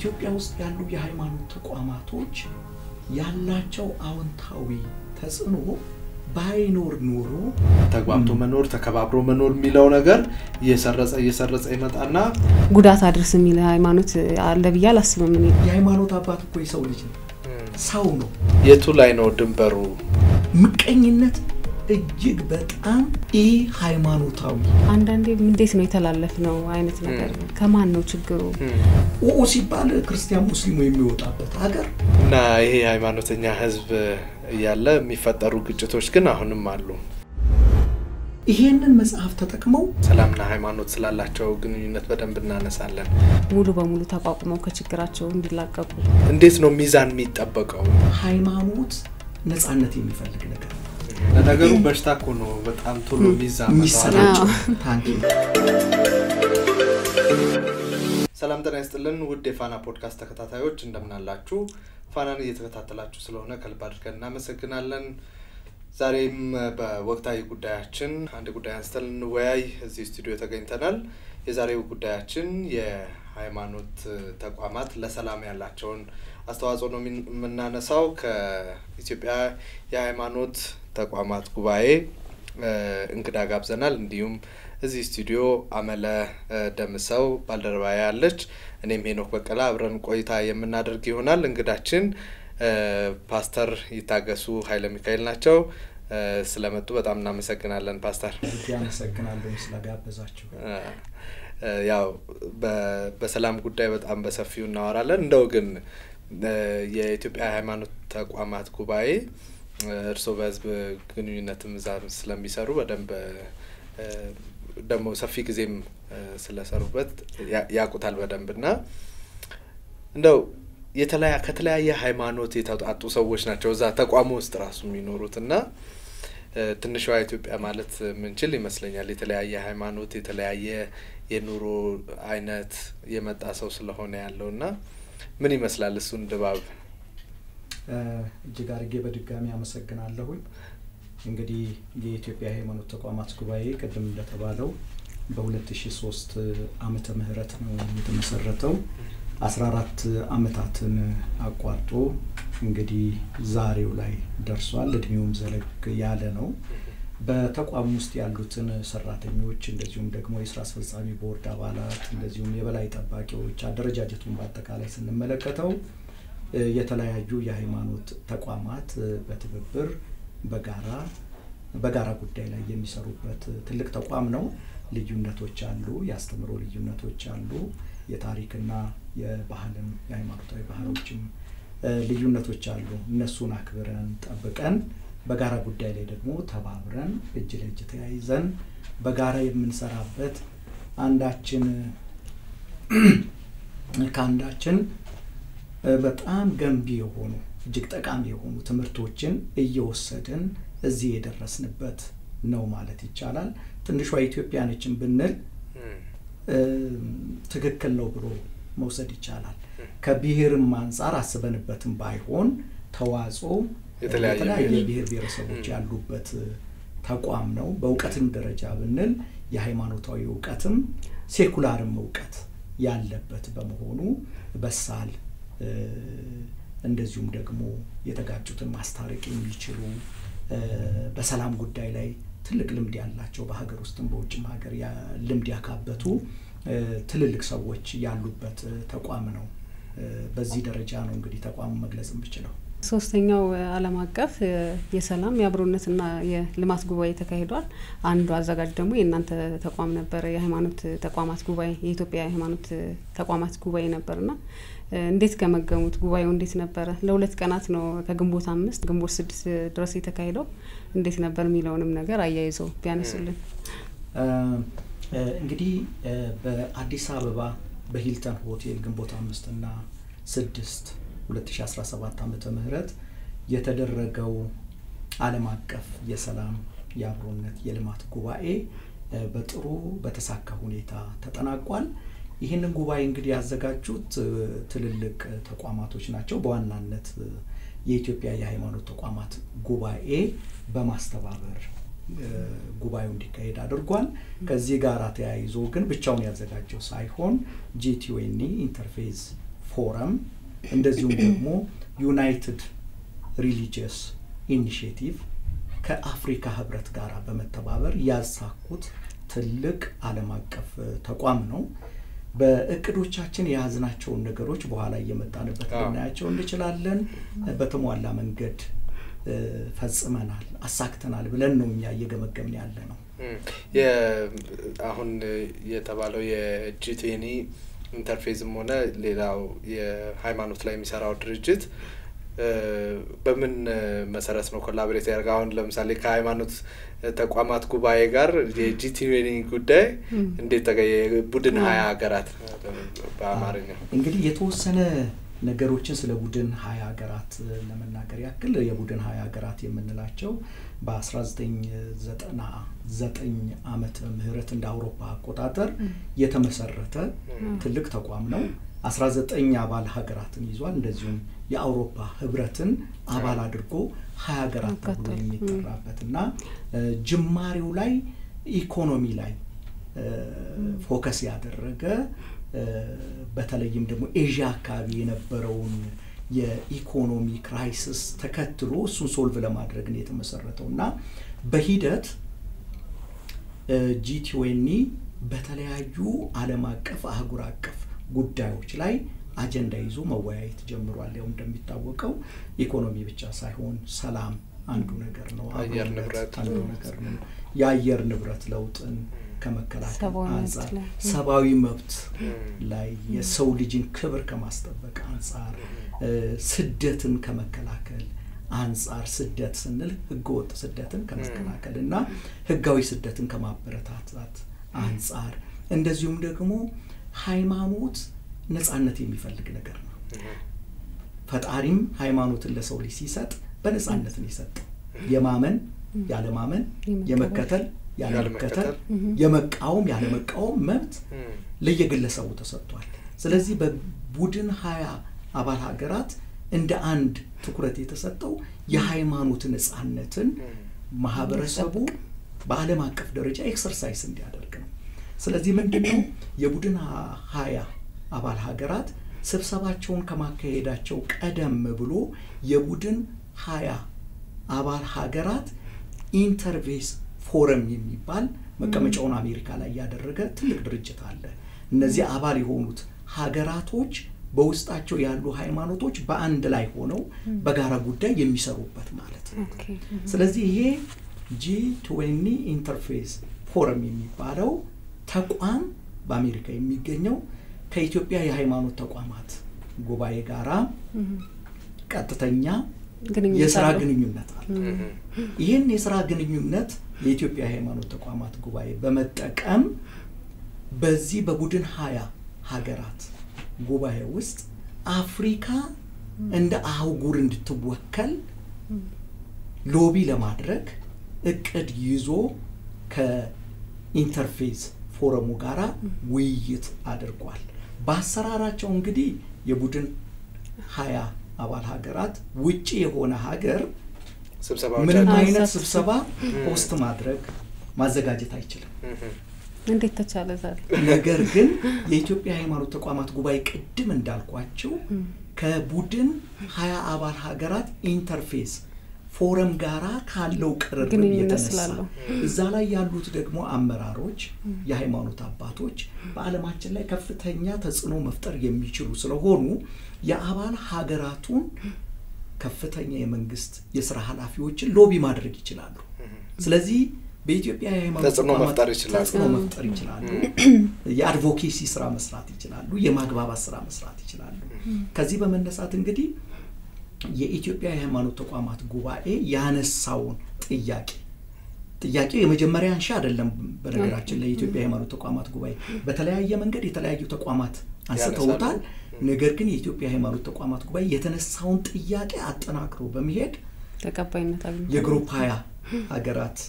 ኢትዮጵያ ውስጥ ያሉ የሃይማኖት ተቋማቶች ያላቸው አዎንታዊ ተጽዕኖ ባይኖር ኖሮ ተግባብቶ መኖር ተከባብሮ መኖር የሚለው ነገር እየሰረጸ ይመጣና ጉዳት አድርስ የሚል ሃይማኖት አለ ብዬ አላስብም። የሃይማኖት አባት እኮ የሰው ልጅ ነው፣ ሰው ነው። የቱ ላይ ነው ድንበሩ? ምቀኝነት እጅግ በጣም ሃይማኖታዊ አንዳንዴ እንዴት ነው የተላለፍነው አይነት ነገር ከማን ነው ችግሩ? ሲባል ክርስቲያን ሙስሊሙ የሚወጣበት ሀገር እና ይሄ ሃይማኖተኛ ህዝብ ያለ የሚፈጠሩ ግጭቶች ግን አሁንም አሉ። ይሄንን መጽሐፍ ተጠቅመው ሰላምና ሃይማኖት ስላላቸው ግንኙነት በደንብ እናነሳለን። ሙሉ በሙሉ ተቋቁመው ከችግራቸው እንዲላቀቁ እንዴት ነው ሚዛን የሚጠበቀው? ሃይማኖት ነፃነት የሚፈልግ ነገር ለነገሩ በሽታኮ ነው በጣም ቶሎ ሚዛን የሚሰራጭ ታንኪ። ሰላም ጤና ይስጥልን ውድ የፋና ፖድካስት ተከታታዮች እንደምን አላችሁ? ፋናን እየተከታተላችሁ ስለሆነ ከልብ አድርገን እናመሰግናለን። ዛሬም በወቅታዊ ጉዳያችን አንድ ጉዳይ አንስተን እንወያይ እዚህ ስቱዲዮ ተገኝተናል። የዛሬው ጉዳያችን የሃይማኖት ተቋማት ለሰላም ያላቸውን አስተዋጽኦ ነው የምናነሳው። ከኢትዮጵያ የሃይማኖት ተቋማት ጉባኤ እንግዳ ጋብዘናል። እንዲሁም እዚህ ስቱዲዮ አመለ ደምሰው ባልደረባዬ አለች። እኔም ሄኖክ በቀላ አብረን ቆይታ የምናደርግ ይሆናል። እንግዳችን ፓስተር ይታገሱ ኃይለ ሚካኤል ናቸው። ስለመጡ በጣም እናመሰግናለን ፓስተር። እናመሰግናለን ስለጋበዛችሁ። ያው በሰላም ጉዳይ በጣም በሰፊው እናወራለን። እንደው ግን የኢትዮጵያ ሃይማኖት ተቋማት ጉባኤ እርሶ በህዝብ ግንኙነትም ዛም ስለሚሰሩ በደንብ ደሞ ሰፊ ጊዜም ስለሰሩበት ያቁታል በደንብና እንደው ከተለያየ ሃይማኖት የተውጣጡ ሰዎች ናቸው እዛ ተቋሙ ውስጥ ራሱ የሚኖሩትና ትንሿ ኢትዮጵያ ማለት ምንችል ይመስለኛል። የተለያየ ሃይማኖት የተለያየ የኑሮ አይነት የመጣ ሰው ስለሆነ ያለውና ምን ይመስላል እሱን ድባብ? እጅግ አድርጌ በድጋሚ አመሰግናለሁ። እንግዲህ የኢትዮጵያ ሃይማኖት ተቋማት ጉባኤ ቀደም እንደተባለው በ2003 ዓመተ ምህረት ነው የተመሰረተው። 14 አመታትን አቋርጦ እንግዲህ ዛሬው ላይ ደርሷል። እድሜውም ዘለግ ያለ ነው። በተቋሙ ውስጥ ያሉትን ሰራተኞች እንደዚሁም ደግሞ የሥራ አስፈጻሚ ቦርድ አባላት እንደዚሁም የበላይ ጠባቂዎች አደረጃጀቱን በአጠቃላይ ስንመለከተው የተለያዩ የሃይማኖት ተቋማት በትብብር በጋራ ጉዳይ ላይ የሚሰሩበት ትልቅ ተቋም ነው። ልዩነቶች አሉ፣ ያስተምሮ ልዩነቶች አሉ፣ የታሪክና የባህልም የሃይማኖታዊ ባህሎችም ልዩነቶች አሉ። እነሱን አክብረን ጠብቀን በጋራ ጉዳይ ላይ ደግሞ ተባብረን እጅ ለእጅ ተያይዘን በጋራ የምንሰራበት አንዳችን ካንዳችን በጣም ገንቢ የሆኑ እጅግ ጠቃሚ የሆኑ ትምህርቶችን እየወሰድን እዚህ የደረስንበት ነው ማለት ይቻላል። ትንሿ ኢትዮጵያ ነችን ብንል ትክክል ነው ብሎ መውሰድ ይቻላል። ከብሔርም አንፃር አስበንበትም ባይሆን ተዋጽኦ የተለያየ ብሔር ብሔረሰቦች ያሉበት ተቋም ነው። በእውቀትም ደረጃ ብንል የሃይማኖታዊ እውቀትም ሴኩላርም እውቀት ያለበት በመሆኑ በሳል እንደዚሁም ደግሞ የተጋጩትን ማስታረቅ የሚችሉ በሰላም ጉዳይ ላይ ትልቅ ልምድ ያላቸው በሀገር ውስጥም በውጭም ሀገር ልምድ ያካበቱ ትልልቅ ሰዎች ያሉበት ተቋም ነው። በዚህ ደረጃ ነው እንግዲህ ተቋሙ መግለጽ እንችላለን። ሶስተኛው ዓለም አቀፍ የሰላም የአብሮነትና የልማት ጉባኤ ተካሂዷል። አንዱ አዘጋጅ ደግሞ የእናንተ ተቋም ነበር፣ የሃይማኖት ተቋማት ጉባኤ የኢትዮጵያ ሃይማኖት ተቋማት ጉባኤ ነበርና እንዴት ገመገሙት? ጉባኤው እንዴት ነበር? ለሁለት ቀናት ነው ከግንቦት 5 ግንቦት 6 ድረስ የተካሄደው። እንዴት ነበር የሚለውንም ነገር አያይዘው ቢያነሱልን። እንግዲህ በአዲስ አበባ በሂልተን ሆቴል ግንቦት 5 እና 6 2017 ዓመተ ምህረት የተደረገው ዓለም አቀፍ የሰላም የአብሮነት የልማት ጉባኤ በጥሩ በተሳካ ሁኔታ ተጠናቋል። ይሄንን ጉባኤ እንግዲህ ያዘጋጁት ትልልቅ ተቋማቶች ናቸው። በዋናነት የኢትዮጵያ የሃይማኖት ተቋማት ጉባኤ በማስተባበር ጉባኤው እንዲካሄድ አድርጓል። ከዚህ ጋር ተያይዞ ግን ብቻውን ያዘጋጀው ሳይሆን GTONE ኢንተርፌስ ፎረም እንደዚሁም ደግሞ ዩናይትድ ሪሊጂየስ ኢኒሺዬቲቭ ከአፍሪካ ህብረት ጋር በመተባበር ያሳኩት ትልቅ ዓለም አቀፍ ተቋም ነው። በእቅዶቻችን የያዝናቸው ነገሮች በኋላ እየመጣንበት ልናያቸው እንችላለን። በተሟላ መንገድ ፈጽመናል አሳክተናል ብለን ነው እኛ እየገመገምን ያለ ነው። አሁን የተባለው የጂ20 ኢንተርፌስም ሆነ ሌላው የሃይማኖት ላይ የሚሰራው ድርጅት በምን መሰረት ነው ኮላቦሬት ያደርጋው? አሁን ለምሳሌ ከሃይማኖት ተቋማት ጉባኤ ጋር የጂ20 ጉዳይ እንዴት ተገየ? ቡድን 20 ሀገራት በአማርኛ እንግዲህ የተወሰነ ነገሮችን ስለ ቡድን 20 ሀገራት ለመናገር ያክል የቡድን 20 ሀገራት የምንላቸው በ1999 ዓመተ ምህረት እንደ አውሮፓ አቆጣጠር የተመሰረተ ትልቅ ተቋም ነው። 19 አባል ሀገራትን ይዟል። እንደዚሁም የአውሮፓ ህብረትን አባል አድርጎ 20 ሀገራት ተብሎ የሚጠራበትና ጅማሬው ላይ ኢኮኖሚ ላይ ፎከስ ያደረገ በተለይም ደግሞ ኤዥያ አካባቢ የነበረውን የኢኮኖሚ ክራይሲስ ተከትሎ እሱን ሶልቭ ለማድረግ ነው የተመሰረተውና በሂደት G20 በተለያዩ ዓለም አቀፍ አህጉር አቀፍ ጉዳዮች ላይ አጀንዳ ይዞ መወያየት ጀምሯል። ያው እንደሚታወቀው ኢኮኖሚ ብቻ ሳይሆን ሰላም አንዱ ነገር ነው። አየር ንብረት አንዱ ነገር ነው። የአየር ንብረት ለውጥን ከመከላከል አንፃር ሰብአዊ መብት ላይ የሰው ልጅን ክብር ከማስጠበቅ አንፃር ስደትን ከመከላከል አንፃር ስደት ስንል ህገወጥ ስደትን ከመከላከልና ህጋዊ ስደትን ከማበረታታት አንፃር እንደዚሁም ደግሞ ሃይማኖት ነፃነት የሚፈልግ ነገር ነው። ፈጣሪም ሃይማኖትን ለሰው ልጅ ሲሰጥ በነፃነት ነው የሰጠው። የማመን ያለማመን የመከተል ያለመከተል የመቃወም ያለመቃወም መብት ለየግለሰቡ ተሰጥቷል። ስለዚህ በቡድን 20 አባል ሀገራት እንደ አንድ ትኩረት የተሰጠው የሃይማኖት ነፃነትን ማህበረሰቡ በዓለም አቀፍ ደረጃ ኤክሰርሳይዝ እንዲያደርግ ነው። ስለዚህ ምንድነው የቡድን 20 አባል ሀገራት ስብሰባቸውን ከማካሄዳቸው ቀደም ብሎ የቡድን 20 አባል ሀገራት ኢንተርፌስ ፎረም የሚባል መቀመጫውን አሜሪካ ላይ ያደረገ ትልቅ ድርጅት አለ። እነዚህ አባል የሆኑት ሀገራቶች በውስጣቸው ያሉ ሃይማኖቶች በአንድ ላይ ሆነው በጋራ ጉዳይ የሚሰሩበት ማለት ነው። ስለዚህ ይሄ G20 ኢንተርፌስ ፎረም የሚባለው ተቋም በአሜሪካ የሚገኘው ከኢትዮጵያ የሃይማኖት ተቋማት ጉባኤ ጋራ ቀጥተኛ የሥራ ግንኙነት አለ። ይሄን የሥራ ግንኙነት የኢትዮጵያ የሃይማኖት ተቋማት ጉባኤ በመጠቀም በዚህ በቡድን 20 ሀገራት ጉባኤ ውስጥ አፍሪካ እንደ አህጉር እንድትወከል ሎቢ ለማድረግ እቅድ ይዞ ከኢንተርፌስ ፎረሙ ጋራ ውይይት አድርጓል። በአሰራራቸው እንግዲህ የቡድን 20 አባል ሀገራት ውጪ የሆነ ሀገር ምን አይነት ስብሰባ ሆስት ማድረግ ማዘጋጀት አይችልም። እንዴት ተቻለ ዛሬ? ነገር ግን የኢትዮጵያ ሃይማኖት ተቋማት ጉባኤ ቅድም እንዳልኳቸው ከቡድን 20 አባል ሀገራት ኢንተርፌስ ፎረም ጋራ ካለው ቅርርብ የተነሳ እዛ ላይ ያሉት ደግሞ አመራሮች የሃይማኖት አባቶች በአለማችን ላይ ከፍተኛ ተጽዕኖ መፍጠር የሚችሉ ስለሆኑ የአባል ሀገራቱን ከፍተኛ የመንግስት የሥራ ኃላፊዎችን ሎቢ ማድረግ ይችላሉ። ስለዚህ በኢትዮጵያ የሃይማኖት ተጽዕኖ መፍጠር ይችላሉ። የአድቮኬሲ ስራ መስራት ይችላሉ። የማግባባት ስራ መስራት ይችላሉ። ከዚህ በመነሳት እንግዲህ የኢትዮጵያ የሃይማኖት ተቋማት ጉባኤ ያነሳውን ጥያቄው የመጀመሪያ አንሻ አይደለም። በነገራችን ላይ የኢትዮጵያ የሃይማኖት ተቋማት ጉባኤ በተለያየ መንገድ የተለያዩ ተቋማት አንስተውታል። ነገር ግን የኢትዮጵያ የሃይማኖት ተቋማት ጉባኤ የተነሳውን ጥያቄ አጠናክሮ በመሄድ ተቀባይነት አግኝቷል። የግሩፕ 20 ሀገራት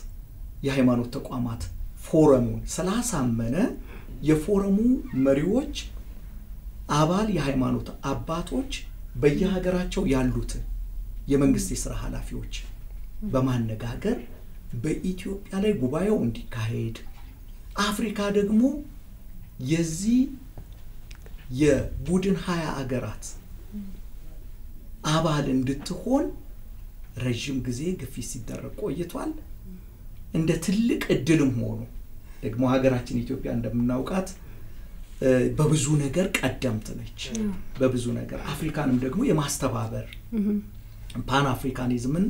የሃይማኖት ተቋማት ፎረሙን ስላሳመነ የፎረሙ መሪዎች አባል የሃይማኖት አባቶች በየሀገራቸው ያሉት የመንግስት የሥራ ኃላፊዎች በማነጋገር በኢትዮጵያ ላይ ጉባኤው እንዲካሄድ አፍሪካ ደግሞ የዚህ የቡድን 20 አገራት አባል እንድትሆን ረጅም ጊዜ ግፊት ሲደረግ ቆይቷል። እንደ ትልቅ እድልም ሆኖ ደግሞ ሀገራችን ኢትዮጵያ እንደምናውቃት በብዙ ነገር ቀደምት ነች። በብዙ ነገር አፍሪካንም ደግሞ የማስተባበር ፓን አፍሪካኒዝምን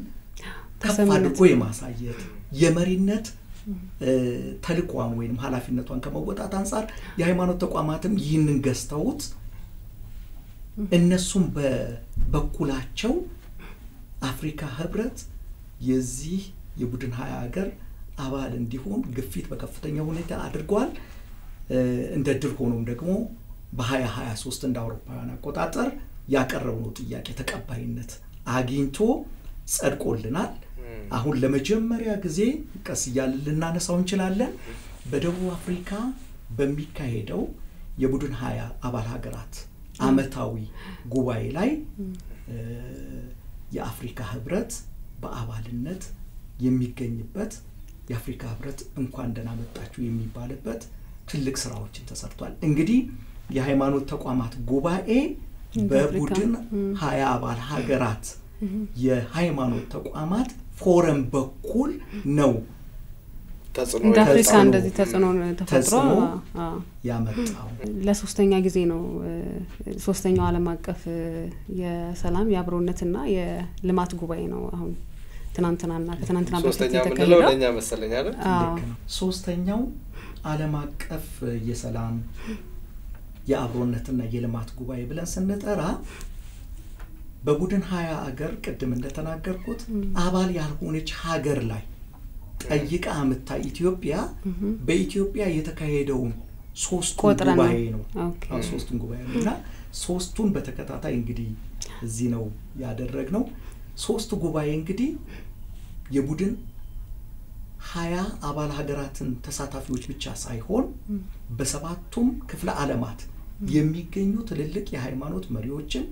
ከፍ አድርጎ የማሳየት የመሪነት ተልኳን ወይንም ኃላፊነቷን ከመወጣት አንፃር የሃይማኖት ተቋማትም ይህንን ገዝተውት እነሱም በበኩላቸው አፍሪካ ህብረት የዚህ የቡድን 20 ሀገር አባል እንዲሆን ግፊት በከፍተኛ ሁኔታ አድርጓል። እንደ ድል ሆኖም ደግሞ በ2023 እንደ አውሮፓውያን አቆጣጠር ያቀረበው ጥያቄ ተቀባይነት አግኝቶ ጸድቆልናል። አሁን ለመጀመሪያ ጊዜ ቀስ እያልን ልናነሳው እንችላለን በደቡብ አፍሪካ በሚካሄደው የቡድን 20 አባል ሀገራት አመታዊ ጉባኤ ላይ የአፍሪካ ህብረት በአባልነት የሚገኝበት የአፍሪካ ህብረት እንኳን ደህና መጣችሁ የሚባልበት ትልቅ ስራዎችን ተሰርቷል። እንግዲህ የሃይማኖት ተቋማት ጉባኤ በቡድን 20 አባል ሀገራት የሃይማኖት ተቋማት ፎረም በኩል ነው እንደ አፍሪካ እንደዚህ ተጽዕኖ ተፈጥሮ ያመጣው። ለሶስተኛ ጊዜ ነው ሶስተኛው ዓለም አቀፍ የሰላም የአብሮነትና የልማት ጉባኤ ነው። አሁን ትናንትናና ከትናንትና በፊት የተካሄደው ለኛ መሰለኝ አይደል? ሶስተኛው ዓለም አቀፍ የሰላም የአብሮነትና የልማት ጉባኤ ብለን ስንጠራ በቡድን 20 ሀገር ቅድም እንደተናገርኩት አባል ያልሆነች ሀገር ላይ ጠይቃ አመጣ ኢትዮጵያ በኢትዮጵያ የተካሄደው ሶስት ጉባኤ ነው። ሶስቱን ጉባኤ ነውና ሶስቱን በተከታታይ እንግዲህ እዚህ ነው ያደረግነው። ሶስቱ ጉባኤ እንግዲህ የቡድን 20 አባል ሀገራትን ተሳታፊዎች ብቻ ሳይሆን በሰባቱም ክፍለ ዓለማት የሚገኙ ትልልቅ የሃይማኖት መሪዎችን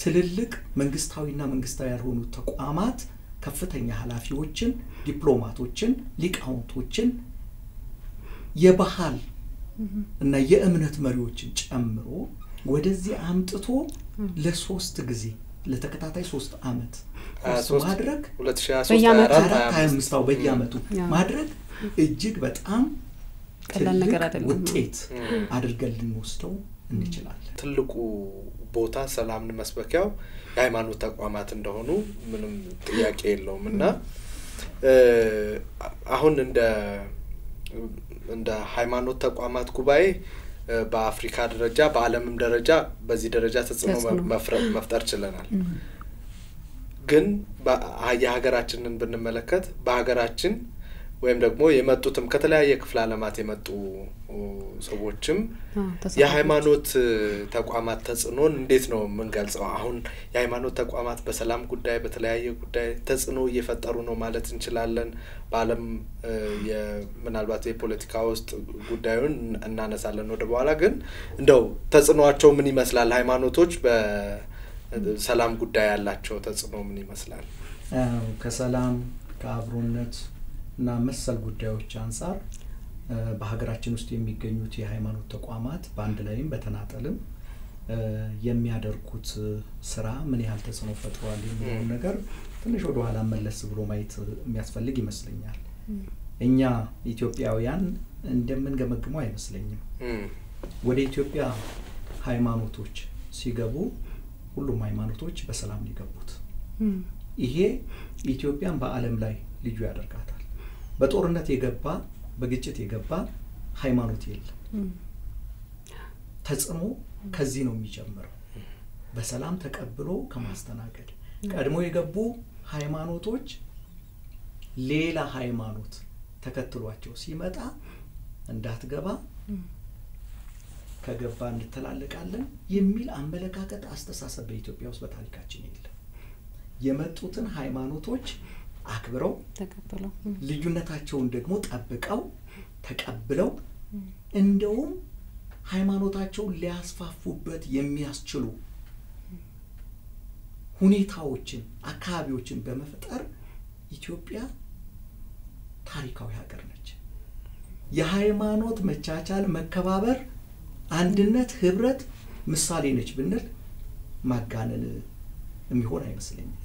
ትልልቅ መንግስታዊና መንግስታዊ ያልሆኑ ተቋማት ከፍተኛ ኃላፊዎችን ዲፕሎማቶችን ሊቃውንቶችን የባህል እና የእምነት መሪዎችን ጨምሮ ወደዚህ አምጥቶ ለሶስት ጊዜ ለተከታታይ 3 አመት ማድረግ 2023 በየአመቱ ማድረግ እጅግ በጣም ቀላል ነገር አይደለም። ውጤት አድርገን ልንወስደው እንችላለን። ትልቁ ቦታ ሰላምን መስበኪያው የሃይማኖት ተቋማት እንደሆኑ ምንም ጥያቄ የለውምና አሁን እንደ ሃይማኖት ተቋማት ጉባኤ በአፍሪካ ደረጃ በአለምም ደረጃ በዚህ ደረጃ ተጽዕኖ መፍጠር ችለናል። ግን የሀገራችንን ብንመለከት በሀገራችን ወይም ደግሞ የመጡትም ከተለያየ ክፍለ ዓለማት የመጡ ሰዎችም የሃይማኖት ተቋማት ተጽዕኖን እንዴት ነው የምንገልጸው? አሁን የሃይማኖት ተቋማት በሰላም ጉዳይ በተለያየ ጉዳይ ተጽዕኖ እየፈጠሩ ነው ማለት እንችላለን። በአለም ምናልባት የፖለቲካ ውስጥ ጉዳዩን እናነሳለን ወደ በኋላ። ግን እንደው ተጽዕኖአቸው ምን ይመስላል? ሃይማኖቶች በሰላም ጉዳይ ያላቸው ተጽዕኖ ምን ይመስላል? ከሰላም ከአብሮነት እና መሰል ጉዳዮች አንፃር በሀገራችን ውስጥ የሚገኙት የሃይማኖት ተቋማት በአንድ ላይም በተናጠልም የሚያደርጉት ስራ ምን ያህል ተጽዕኖ ፈጥሯል የሚለው ነገር ትንሽ ወደ ኋላ መለስ ብሎ ማየት የሚያስፈልግ ይመስለኛል። እኛ ኢትዮጵያውያን እንደምንገመግመው አይመስለኝም። ወደ ኢትዮጵያ ሃይማኖቶች ሲገቡ ሁሉም ሃይማኖቶች በሰላም ሊገቡት ይሄ ኢትዮጵያን በአለም ላይ ልዩ ያደርጋታል። በጦርነት የገባ በግጭት የገባ ሃይማኖት የለም። ተጽዕኖ ከዚህ ነው የሚጀምረው። በሰላም ተቀብሎ ከማስተናገድ ቀድሞ የገቡ ሃይማኖቶች ሌላ ሃይማኖት ተከትሏቸው ሲመጣ እንዳትገባ ከገባ እንተላለቃለን የሚል አመለካከት አስተሳሰብ በኢትዮጵያ ውስጥ በታሪካችን የለም። የመጡትን ሃይማኖቶች አክብረው ተቀበለው ልዩነታቸውን ደግሞ ጠብቀው ተቀብለው እንደውም ሃይማኖታቸውን ሊያስፋፉበት የሚያስችሉ ሁኔታዎችን አካባቢዎችን በመፍጠር ኢትዮጵያ ታሪካዊ ሀገር ነች። የሃይማኖት መቻቻል መከባበር አንድነት ህብረት ምሳሌ ነች ብንል ማጋነን የሚሆን አይመስለኝም።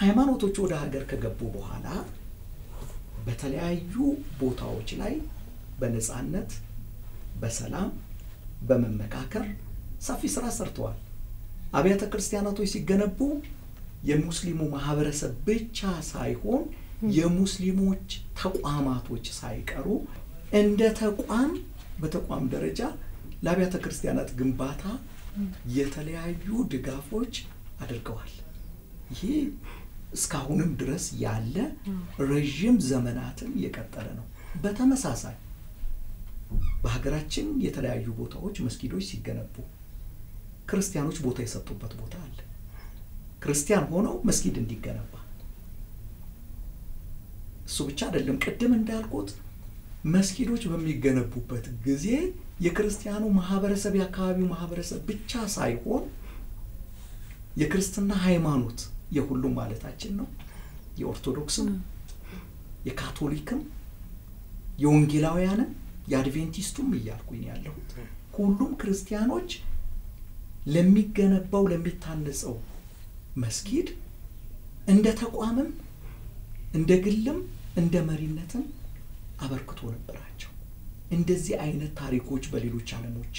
ሃይማኖቶች ወደ ሀገር ከገቡ በኋላ በተለያዩ ቦታዎች ላይ በነጻነት በሰላም በመመካከር ሰፊ ስራ ሰርተዋል። አብያተ ክርስቲያናቶች ሲገነቡ የሙስሊሙ ማህበረሰብ ብቻ ሳይሆን የሙስሊሞች ተቋማቶች ሳይቀሩ እንደ ተቋም በተቋም ደረጃ ለአብያተ ክርስቲያናት ግንባታ የተለያዩ ድጋፎች አድርገዋል። ይሄ እስካሁንም ድረስ ያለ ረጅም ዘመናትን የቀጠለ ነው። በተመሳሳይ በሀገራችን የተለያዩ ቦታዎች መስጊዶች ሲገነቡ ክርስቲያኖች ቦታ የሰጡበት ቦታ አለ። ክርስቲያን ሆነው መስጊድ እንዲገነባ እሱ ብቻ አይደለም። ቅድም እንዳልኩት መስጊዶች በሚገነቡበት ጊዜ የክርስቲያኑ ማህበረሰብ የአካባቢው ማህበረሰብ ብቻ ሳይሆን የክርስትና ሃይማኖት የሁሉም ማለታችን ነው። የኦርቶዶክስም የካቶሊክም የወንጌላውያንም የአድቬንቲስቱም እያልኩኝ ያለሁት ሁሉም ክርስቲያኖች ለሚገነባው ለሚታነጸው መስጊድ እንደ ተቋምም እንደ ግልም እንደ መሪነትም አበርክቶ ነበራቸው። እንደዚህ አይነት ታሪኮች በሌሎች ዓለሞች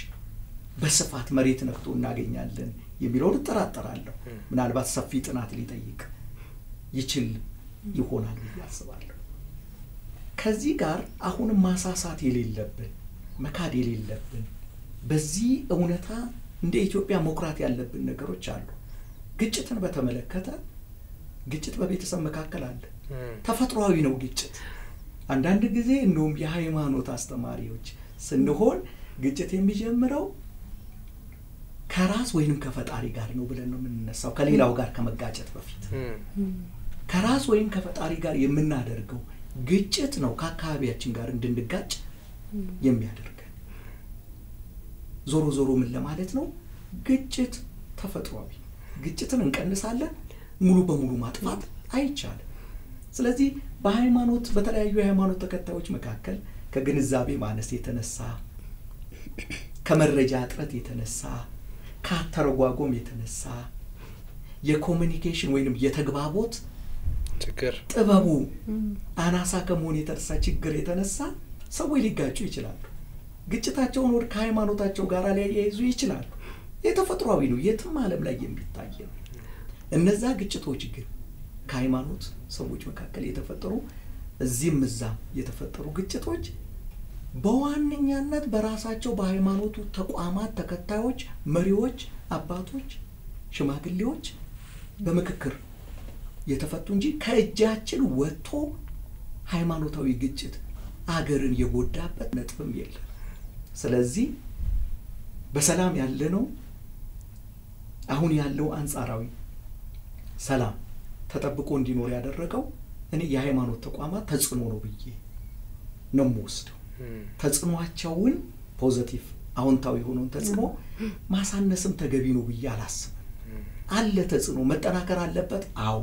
በስፋት መሬት ነክቶ እናገኛለን የሚለውን እጠራጠራለሁ። ምናልባት ሰፊ ጥናት ሊጠይቅ ይችል ይሆናል ያስባለሁ። ከዚህ ጋር አሁንም ማሳሳት የሌለብን መካድ የሌለብን በዚህ እውነታ እንደ ኢትዮጵያ መኩራት ያለብን ነገሮች አሉ። ግጭትን በተመለከተ ግጭት በቤተሰብ መካከል አለ። ተፈጥሯዊ ነው ግጭት። አንዳንድ ጊዜ እንደውም የሃይማኖት አስተማሪዎች ስንሆን ግጭት የሚጀምረው ከራስ ወይንም ከፈጣሪ ጋር ነው ብለን ነው የምንነሳው። ከሌላው ጋር ከመጋጨት በፊት ከራስ ወይንም ከፈጣሪ ጋር የምናደርገው ግጭት ነው ከአካባቢያችን ጋር እንድንጋጭ የሚያደርገን። ዞሮ ዞሮ ምን ለማለት ነው? ግጭት ተፈጥሯዊ። ግጭትን እንቀንሳለን፣ ሙሉ በሙሉ ማጥፋት አይቻልም። ስለዚህ በሃይማኖት በተለያዩ የሃይማኖት ተከታዮች መካከል ከግንዛቤ ማነስ የተነሳ ከመረጃ እጥረት የተነሳ ካተረጓጎም የተነሳ የኮሙኒኬሽን ወይንም የተግባቦት ችግር ጥበቡ አናሳ ከመሆን የተነሳ ችግር የተነሳ ሰዎች ሊጋጩ ይችላሉ። ግጭታቸውን ወደ ሃይማኖታቸው ጋር ሊያያይዙ ይችላሉ። የተፈጥሯዊ ነው፣ የትም ዓለም ላይ የሚታይ ነው። እነዛ ግጭቶች ግን ከሃይማኖት ሰዎች መካከል የተፈጠሩ እዚህም እዛም የተፈጠሩ ግጭቶች በዋነኛነት በራሳቸው በሃይማኖቱ ተቋማት ተከታዮች፣ መሪዎች፣ አባቶች፣ ሽማግሌዎች በምክክር የተፈቱ እንጂ ከእጃችን ወጥቶ ሃይማኖታዊ ግጭት አገርን የጎዳበት ነጥብም የለም። ስለዚህ በሰላም ያለነው አሁን ያለው አንጻራዊ ሰላም ተጠብቆ እንዲኖር ያደረገው እኔ የሃይማኖት ተቋማት ተጽዕኖ ነው ብዬ ነው የምወስደው። ተጽዕኖአቸውን ፖዚቲቭ አዎንታዊ ሆኖን ተጽዕኖ ማሳነስም ተገቢ ነው ብዬ አላስብም። አለ ተጽዕኖ መጠናከር አለበት። አዎ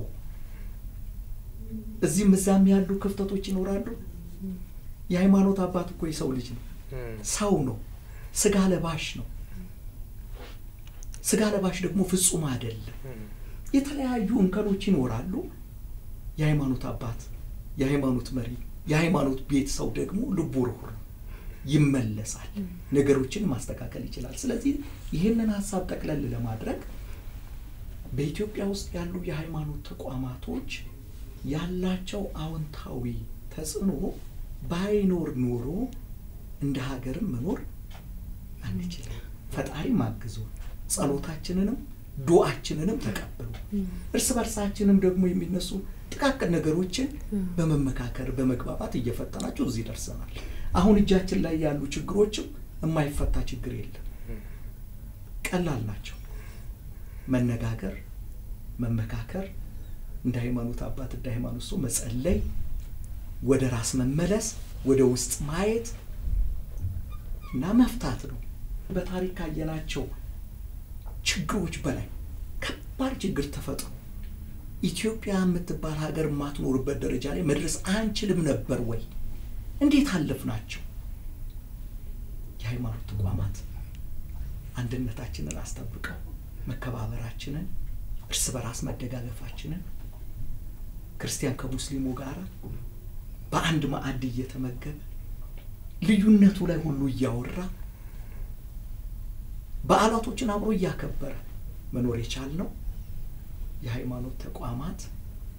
እዚህም እዛም ያሉ ክፍተቶች ይኖራሉ። የሃይማኖት አባት እኮ የሰው ልጅ ነው፣ ሰው ነው፣ ስጋ ለባሽ ነው። ስጋ ለባሽ ደግሞ ፍጹም አይደለም። የተለያዩ እንከኖች ይኖራሉ። የሃይማኖት አባት፣ የሃይማኖት መሪ፣ የሃይማኖት ቤት ሰው ደግሞ ልቡ ርኅሩህ ይመለሳል፣ ነገሮችን ማስተካከል ይችላል። ስለዚህ ይሄንን ሐሳብ ጠቅለል ለማድረግ በኢትዮጵያ ውስጥ ያሉ የሃይማኖት ተቋማቶች ያላቸው አዎንታዊ ተጽዕኖ ባይኖር ኖሮ እንደ ሀገርም መኖር አንችልም። ፈጣሪ ማግዞ ጸሎታችንንም ዱዓችንንም ተቀበሉ እርስ በርሳችንም ደግሞ የሚነሱ ጥቃቅን ነገሮችን በመመካከር በመግባባት እየፈታናቸው እዚህ ደርሰናል። አሁን እጃችን ላይ ያሉ ችግሮችም የማይፈታ ችግር የለም፣ ቀላል ናቸው። መነጋገር፣ መመካከር፣ እንደ ሃይማኖት አባት እንደ ሃይማኖት ሰው መጸለይ፣ ወደ ራስ መመለስ፣ ወደ ውስጥ ማየት እና መፍታት ነው። በታሪክ ያየናቸው ችግሮች በላይ ከባድ ችግር ተፈጥሮ ኢትዮጵያ የምትባል ሀገር ማትኖርበት ደረጃ ላይ መድረስ አንችልም ነበር ወይ? እንዴት አለፍናቸው? የሃይማኖት ተቋማት አንድነታችንን አስጠብቀው መከባበራችንን እርስ በራስ መደጋገፋችንን ክርስቲያን ከሙስሊሙ ጋር በአንድ ማዕድ እየተመገበ ልዩነቱ ላይ ሁሉ እያወራ በዓላቶችን አብሮ እያከበረ መኖር የቻልነው የሃይማኖት ተቋማት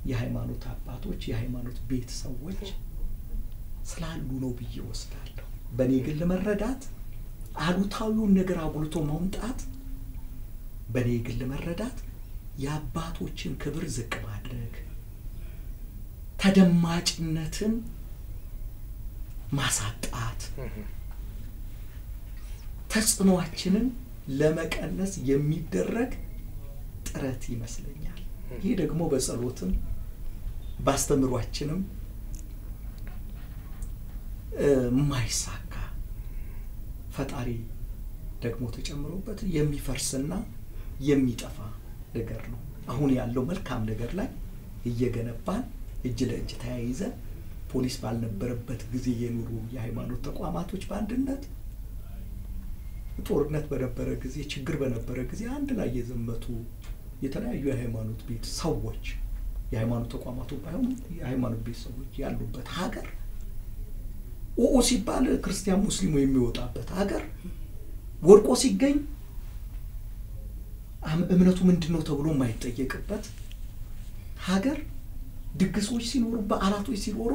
የሃይማኖት አባቶች የሃይማኖት ቤተሰቦች ስላሉ ነው ብዬ ወስዳለሁ። በኔ ግን ለመረዳት አሉታዊውን ነገር አጉልቶ ማምጣት በኔ ግን ለመረዳት የአባቶችን ክብር ዝቅ ማድረግ ተደማጭነትን ማሳጣት ተጽዕኖአችንን ለመቀነስ የሚደረግ ጥረት ይመስለኛል። ይሄ ደግሞ በጸሎትም ባስተምሯችንም ማይሳካ ፈጣሪ ደግሞ ተጨምሮበት የሚፈርስና የሚጠፋ ነገር ነው። አሁን ያለው መልካም ነገር ላይ እየገነባን እጅ ለእጅ ተያይዘን ፖሊስ ባልነበረበት ጊዜ የኑሩ የሃይማኖት ተቋማቶች በአንድነት ጦርነት በነበረ ጊዜ ችግር በነበረ ጊዜ አንድ ላይ የዘመቱ የተለያዩ የሃይማኖት ቤት ሰዎች የሃይማኖት ተቋማቱ ባይሆን የሃይማኖት ቤት ሰዎች ያሉበት ሀገር ሲባል ክርስቲያን ሙስሊሙ የሚወጣበት ሀገር ወርቆ ሲገኝ እምነቱ ምንድነው ተብሎ የማይጠየቅበት ሀገር ድግሶች ሲኖሩ በዓላቶች ሲኖሩ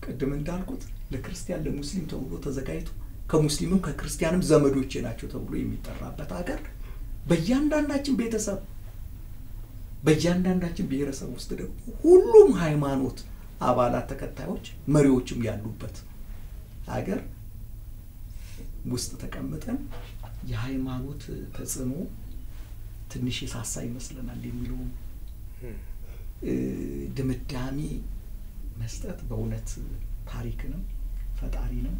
ቀደም እንዳልኩት ለክርስቲያን ለሙስሊም ተብሎ ተዘጋጅቶ ከሙስሊምም ከክርስቲያንም ዘመዶች ናቸው ተብሎ የሚጠራበት ሀገር በእያንዳንዳችን ቤተሰብ በእያንዳንዳችን ብሔረሰብ ውስጥ ደግሞ ሁሉም ሃይማኖት አባላት ተከታዮች መሪዎችም ያሉበት ሀገር ውስጥ ተቀምጠን የሃይማኖት ተጽዕኖ ትንሽ የሳሳ ይመስለናል የሚለው ድምዳሜ መስጠት በእውነት ታሪክንም ፈጣሪንም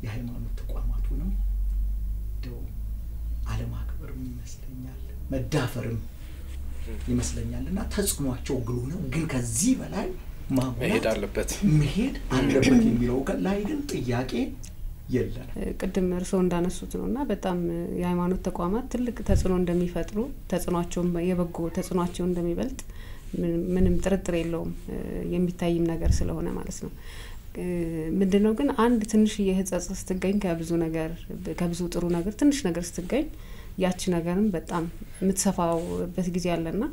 የሃይማኖት ተቋማቱንም ደው አለማክበርም ይመስለኛል መዳፈርም ይመስለኛልና ተጽዕኖአቸው ግሉ ነው። ግን ከዚህ በላይ መሄድ አለበት የሚለው ላይ ግን ጥያቄ የለም። ቅድም እርሶ እንዳነሱት ነውና በጣም የሃይማኖት ተቋማት ትልቅ ተጽዕኖ እንደሚፈጥሩ ተጽዕኖአቸው የበጎ ተጽዕኖአቸው እንደሚበልጥ ምንም ጥርጥር የለውም የሚታይም ነገር ስለሆነ ማለት ነው። ምንድነው ግን አንድ ትንሽ የህጸጽ ስትገኝ ከብዙ ጥሩ ነገር ትንሽ ነገር ስትገኝ ያቺ ነገርም በጣም የምትሰፋውበት ጊዜ አለና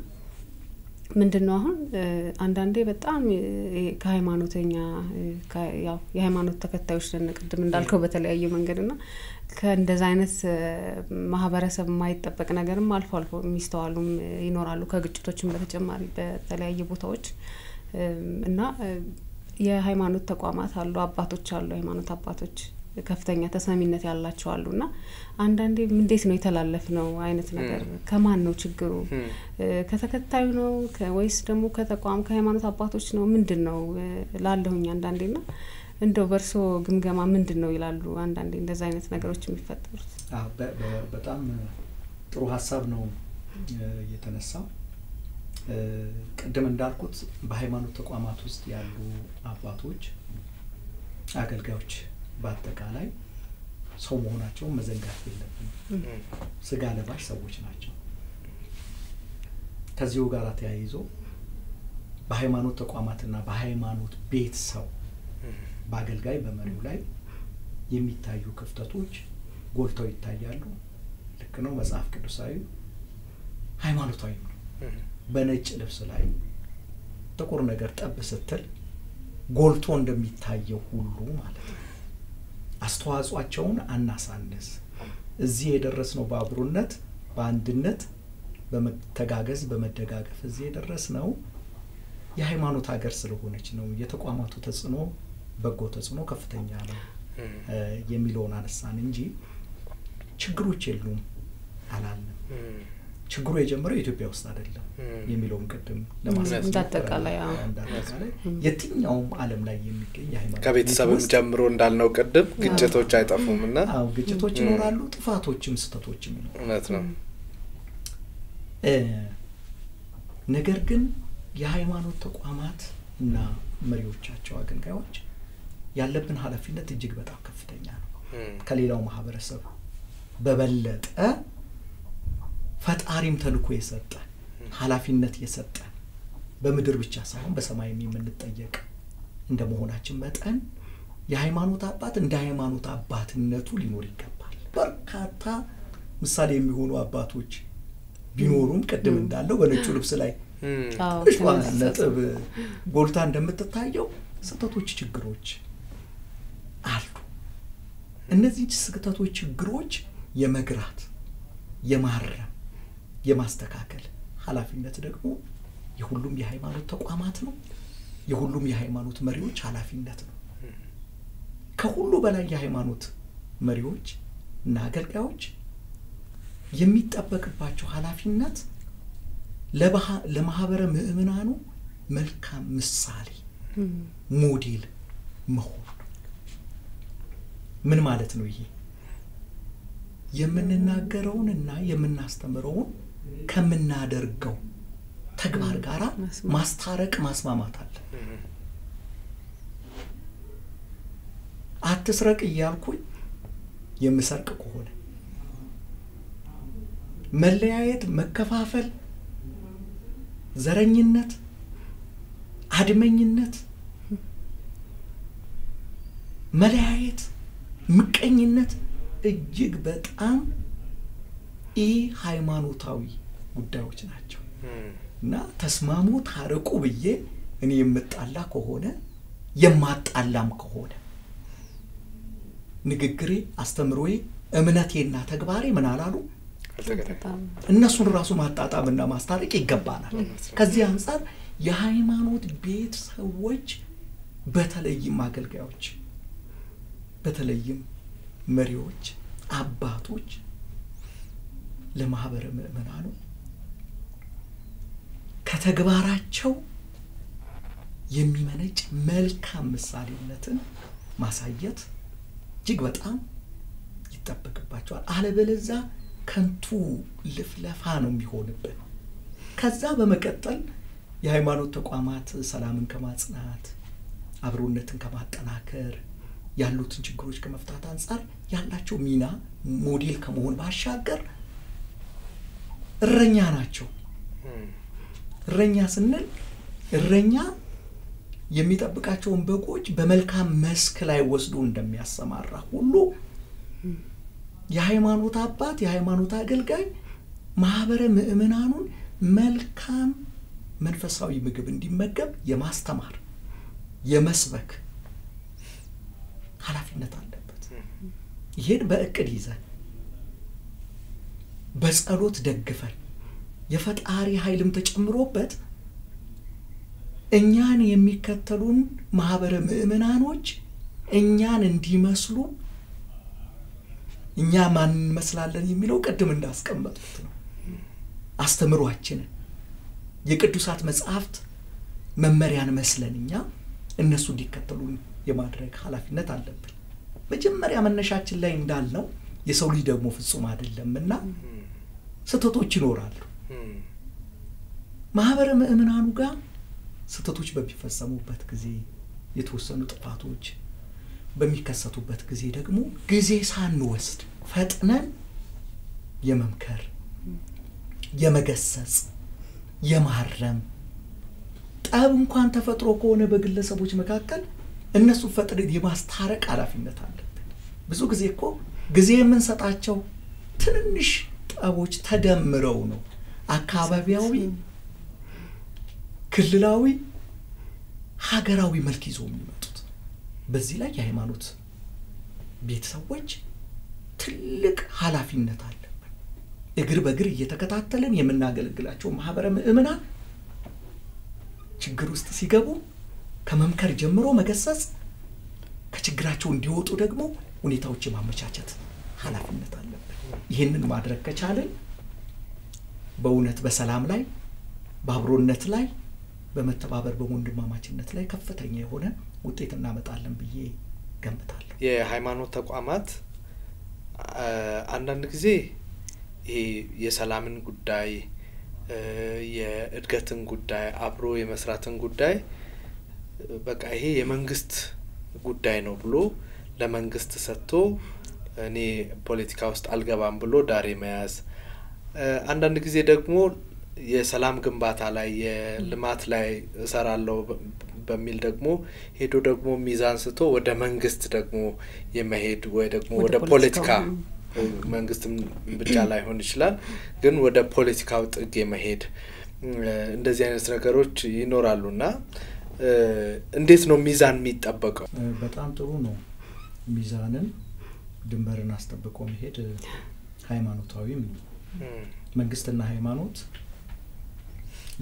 ምንድነው አሁን አንዳንዴ በጣም ከሃይማኖተኛ ያው የሃይማኖት ተከታዮች ቅድም እንዳልከው በተለያየ መንገድና ከእንደዛ አይነት ማህበረሰብ የማይጠበቅ ነገርም አልፎ አልፎ የሚስተዋሉም ይኖራሉ ከግጭቶችም በተጨማሪ በተለያየ ቦታዎች እና የሃይማኖት ተቋማት አሉ አባቶች አሉ የሃይማኖት አባቶች ከፍተኛ ተሰሚነት ያላቸው አሉና አንዳንዴ እንዴት ነው የተላለፍነው አይነት ነገር ከማን ነው ችግሩ ከተከታዩ ነው ወይስ ደግሞ ከተቋም ከሃይማኖት አባቶች ነው ምንድነው ላለሁኝ አንዳንዴና እንደው በርሶ ግምገማ ምንድነው ይላሉ አንዳንዴ እንደዛ አይነት ነገሮች የሚፈጠሩት? በጣም ጥሩ ሐሳብ ነው የተነሳው። ቀደም እንዳልኩት በሃይማኖት ተቋማት ውስጥ ያሉ አባቶች አገልጋዮች በአጠቃላይ ሰው መሆናቸው መዘንጋት የለብንም። ስጋ ለባሽ ሰዎች ናቸው። ከዚሁ ጋር ተያይዞ በሃይማኖት ተቋማትና በሃይማኖት ቤት ሰው በአገልጋይ በመሪው ላይ የሚታዩ ክፍተቶች ጎልተው ይታያሉ። ልክ ነው። መጽሐፍ ቅዱሳዊ ሃይማኖታዊ ነው። በነጭ ልብስ ላይ ጥቁር ነገር ጠብ ስትል ጎልቶ እንደሚታየው ሁሉ ማለት ነው። አስተዋጽኦአቸውን አናሳንስ። እዚህ የደረስነው በአብሮነት በአንድነት በመተጋገዝ በመደጋገፍ እዚህ የደረስነው የሃይማኖት ሀገር ስለሆነች ነው። የተቋማቱ ተጽዕኖ በጎ ተጽዕኖ ከፍተኛ ነው የሚለውን አነሳን እንጂ ችግሮች የሉም አላለም። ችግሩ የጀመረው ኢትዮጵያ ውስጥ አይደለም የሚለውን ቀደም ለማሳየት እንዳጠቃላይ የትኛውም ዓለም ላይ የሚገኝ የሃይማኖት ከቤተሰብም ጀምሮ እንዳልነው ቀደም ግጭቶች አይጠፉምና ግጭቶች ይኖራሉ ጥፋቶችም ስተቶችም ይኖራሉ። ነገር ግን የሃይማኖት ተቋማት እና መሪዎቻቸው አገልጋዮች ያለብን ኃላፊነት እጅግ በጣም ከፍተኛ ነው። ከሌላው ማህበረሰብ በበለጠ ፈጣሪም ተልኮ የሰጠ ኃላፊነት የሰጠ በምድር ብቻ ሳይሆን በሰማይም የምንጠየቅ እንደመሆናችን መጠን የሃይማኖት አባት እንደ ሃይማኖት አባትነቱ ሊኖር ይገባል። በርካታ ምሳሌ የሚሆኑ አባቶች ቢኖሩም ቀደም እንዳለው በነጩ ልብስ ላይ ነጥብ ጎልታ እንደምትታየው ስህተቶች ችግሮች አሉ። እነዚህ ስህተቶች ችግሮች የመግራት የማረም የማስተካከል ኃላፊነት ደግሞ የሁሉም የሃይማኖት ተቋማት ነው። የሁሉም የሃይማኖት መሪዎች ኃላፊነት ነው። ከሁሉ በላይ የሃይማኖት መሪዎች እና አገልጋዮች የሚጠበቅባቸው ኃላፊነት ለማህበረ ምእመናኑ መልካም ምሳሌ ሞዴል መሆን። ምን ማለት ነው ይሄ? የምንናገረውንና የምናስተምረውን ከምናደርገው ተግባር ጋራ ማስታረቅ ማስማማት አለ። አትስረቅ እያልኩኝ የምሰርቅ ከሆነ መለያየት፣ መከፋፈል፣ ዘረኝነት፣ አድመኝነት፣ መለያየት፣ ምቀኝነት እጅግ በጣም ሃይማኖታዊ ጉዳዮች ናቸው እና ተስማሙ ታረቁ ብዬ እኔ የምጣላ ከሆነ የማጣላም ከሆነ ንግግሬ፣ አስተምሮዬ፣ እምነቴና ተግባሬ ምን አላሉ እነሱን ራሱ ማጣጣምና ማስታረቅ ይገባናል። ከዚህ አንፃር የሃይማኖት ቤት ሰዎች በተለይም አገልጋዮች በተለይም መሪዎች አባቶች ለማህበረ ምእመናኑ ከተግባራቸው የሚመነጭ መልካም ምሳሌነትን ማሳየት እጅግ በጣም ይጠበቅባቸዋል። አለበለዚያ ከንቱ ልፍለፋ ነው የሚሆንብን። ከዛ በመቀጠል የሃይማኖት ተቋማት ሰላምን ከማጽናት አብሮነትን ከማጠናከር ያሉትን ችግሮች ከመፍታት አንፃር ያላቸው ሚና ሞዴል ከመሆን ባሻገር እረኛ ናቸው። እረኛ ስንል እረኛ የሚጠብቃቸውን በጎች በመልካም መስክ ላይ ወስዶ እንደሚያሰማራ ሁሉ የሃይማኖት አባት የሃይማኖት አገልጋይ ማህበረ ምእመናኑን መልካም መንፈሳዊ ምግብ እንዲመገብ የማስተማር የመስበክ ኃላፊነት አለበት። ይሄን በእቅድ ይዘን በጸሎት ደግፈን የፈጣሪ ኃይልም ተጨምሮበት እኛን የሚከተሉን ማህበረ ምእመናኖች እኛን እንዲመስሉ እኛ ማን መስላለን የሚለው ቀደም እንዳስቀመጡት ነው። አስተምሯችን የቅዱሳት መጻሕፍት መመሪያን መስለን እኛ እነሱ እንዲከተሉን የማድረግ ኃላፊነት አለብን። መጀመሪያ መነሻችን ላይ እንዳልነው የሰው ልጅ ደግሞ ፍጹም አይደለምና ስህተቶች ይኖራሉ። ማህበረ ምእመናኑ ጋር ስህተቶች በሚፈጸሙበት ጊዜ የተወሰኑ ጥፋቶች በሚከሰቱበት ጊዜ ደግሞ ጊዜ ሳንወስድ ፈጥነን የመምከር የመገሰጽ የማረም ጠብ እንኳን ተፈጥሮ ከሆነ በግለሰቦች መካከል እነሱ ፈጥነን የማስታረቅ ኃላፊነት አለብን። ብዙ ጊዜ እኮ ጊዜ የምንሰጣቸው ትንንሽ ጠቦች ተደምረው ነው አካባቢያዊ ክልላዊ ሀገራዊ መልክ ይዘው የሚመጡት። በዚህ ላይ የሃይማኖት ቤተሰቦች ትልቅ ኃላፊነት አለብን። እግር በእግር እየተከታተልን የምናገለግላቸው ማህበረ ምእመናን ችግር ውስጥ ሲገቡ ከመምከር ጀምሮ መገሰጽ፣ ከችግራቸው እንዲወጡ ደግሞ ሁኔታዎች ማመቻቸት ኃላፊነት አለብን። ይሄንን ማድረግ ከቻለን በእውነት በሰላም ላይ በአብሮነት ላይ በመተባበር በወንድማማችነት ላይ ከፍተኛ የሆነ ውጤት እናመጣለን ብዬ ገምታለሁ። የሃይማኖት ተቋማት አንዳንድ ጊዜ ይሄ የሰላምን ጉዳይ የእድገትን ጉዳይ አብሮ የመስራትን ጉዳይ በቃ ይሄ የመንግስት ጉዳይ ነው ብሎ ለመንግስት ሰጥቶ እኔ ፖለቲካ ውስጥ አልገባም ብሎ ዳሬ መያዝ አንዳንድ ጊዜ ደግሞ የሰላም ግንባታ ላይ የልማት ላይ እሰራለሁ በሚል ደግሞ ሄዶ ደግሞ ሚዛን ስቶ ወደ መንግስት ደግሞ የመሄድ ወይ ደግሞ ወደ ፖለቲካ መንግስትም ብቻ ላይ ሆን ይችላል ግን ወደ ፖለቲካው ጥግ የመሄድ እንደዚህ አይነት ነገሮች ይኖራሉና እንዴት ነው ሚዛን የሚጠበቀው? በጣም ጥሩ ነው። ሚዛንን ድንበርን አስጠብቆ መሄድ ሃይማኖታዊም ነው። መንግስትና ሃይማኖት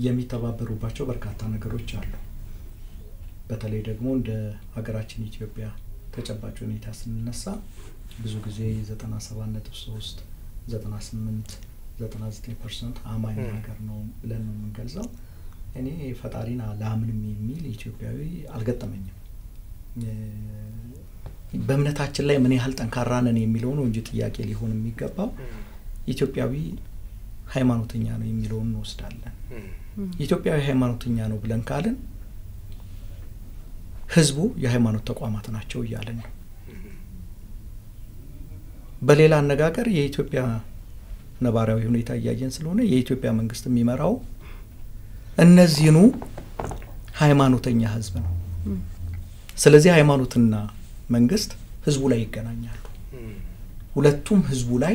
የሚተባበሩባቸው በርካታ ነገሮች አሉ። በተለይ ደግሞ እንደ ሀገራችን ኢትዮጵያ ተጨባጭ ሁኔታ ስንነሳ ብዙ ጊዜ 97.3 98 99% አማኝ ሀገር ነው ብለን ነው የምንገልጸው። እኔ ፈጣሪና ለአምንም የሚል ኢትዮጵያዊ አልገጠመኝም። በእምነታችን ላይ ምን ያህል ጠንካራ ነን የሚለው ነው እንጂ ጥያቄ ሊሆን የሚገባው ኢትዮጵያዊ ሃይማኖተኛ ነው የሚለውን እንወስዳለን። ኢትዮጵያዊ ሃይማኖተኛ ነው ብለን ካልን ህዝቡ የሃይማኖት ተቋማት ናቸው እያለን ነው። በሌላ አነጋገር የኢትዮጵያ ነባራዊ ሁኔታ ያያየን ስለሆነ የኢትዮጵያ መንግስት የሚመራው እነዚህኑ ሃይማኖተኛ ህዝብ ነው። ስለዚህ ሃይማኖትና መንግስት ህዝቡ ላይ ይገናኛሉ። ሁለቱም ህዝቡ ላይ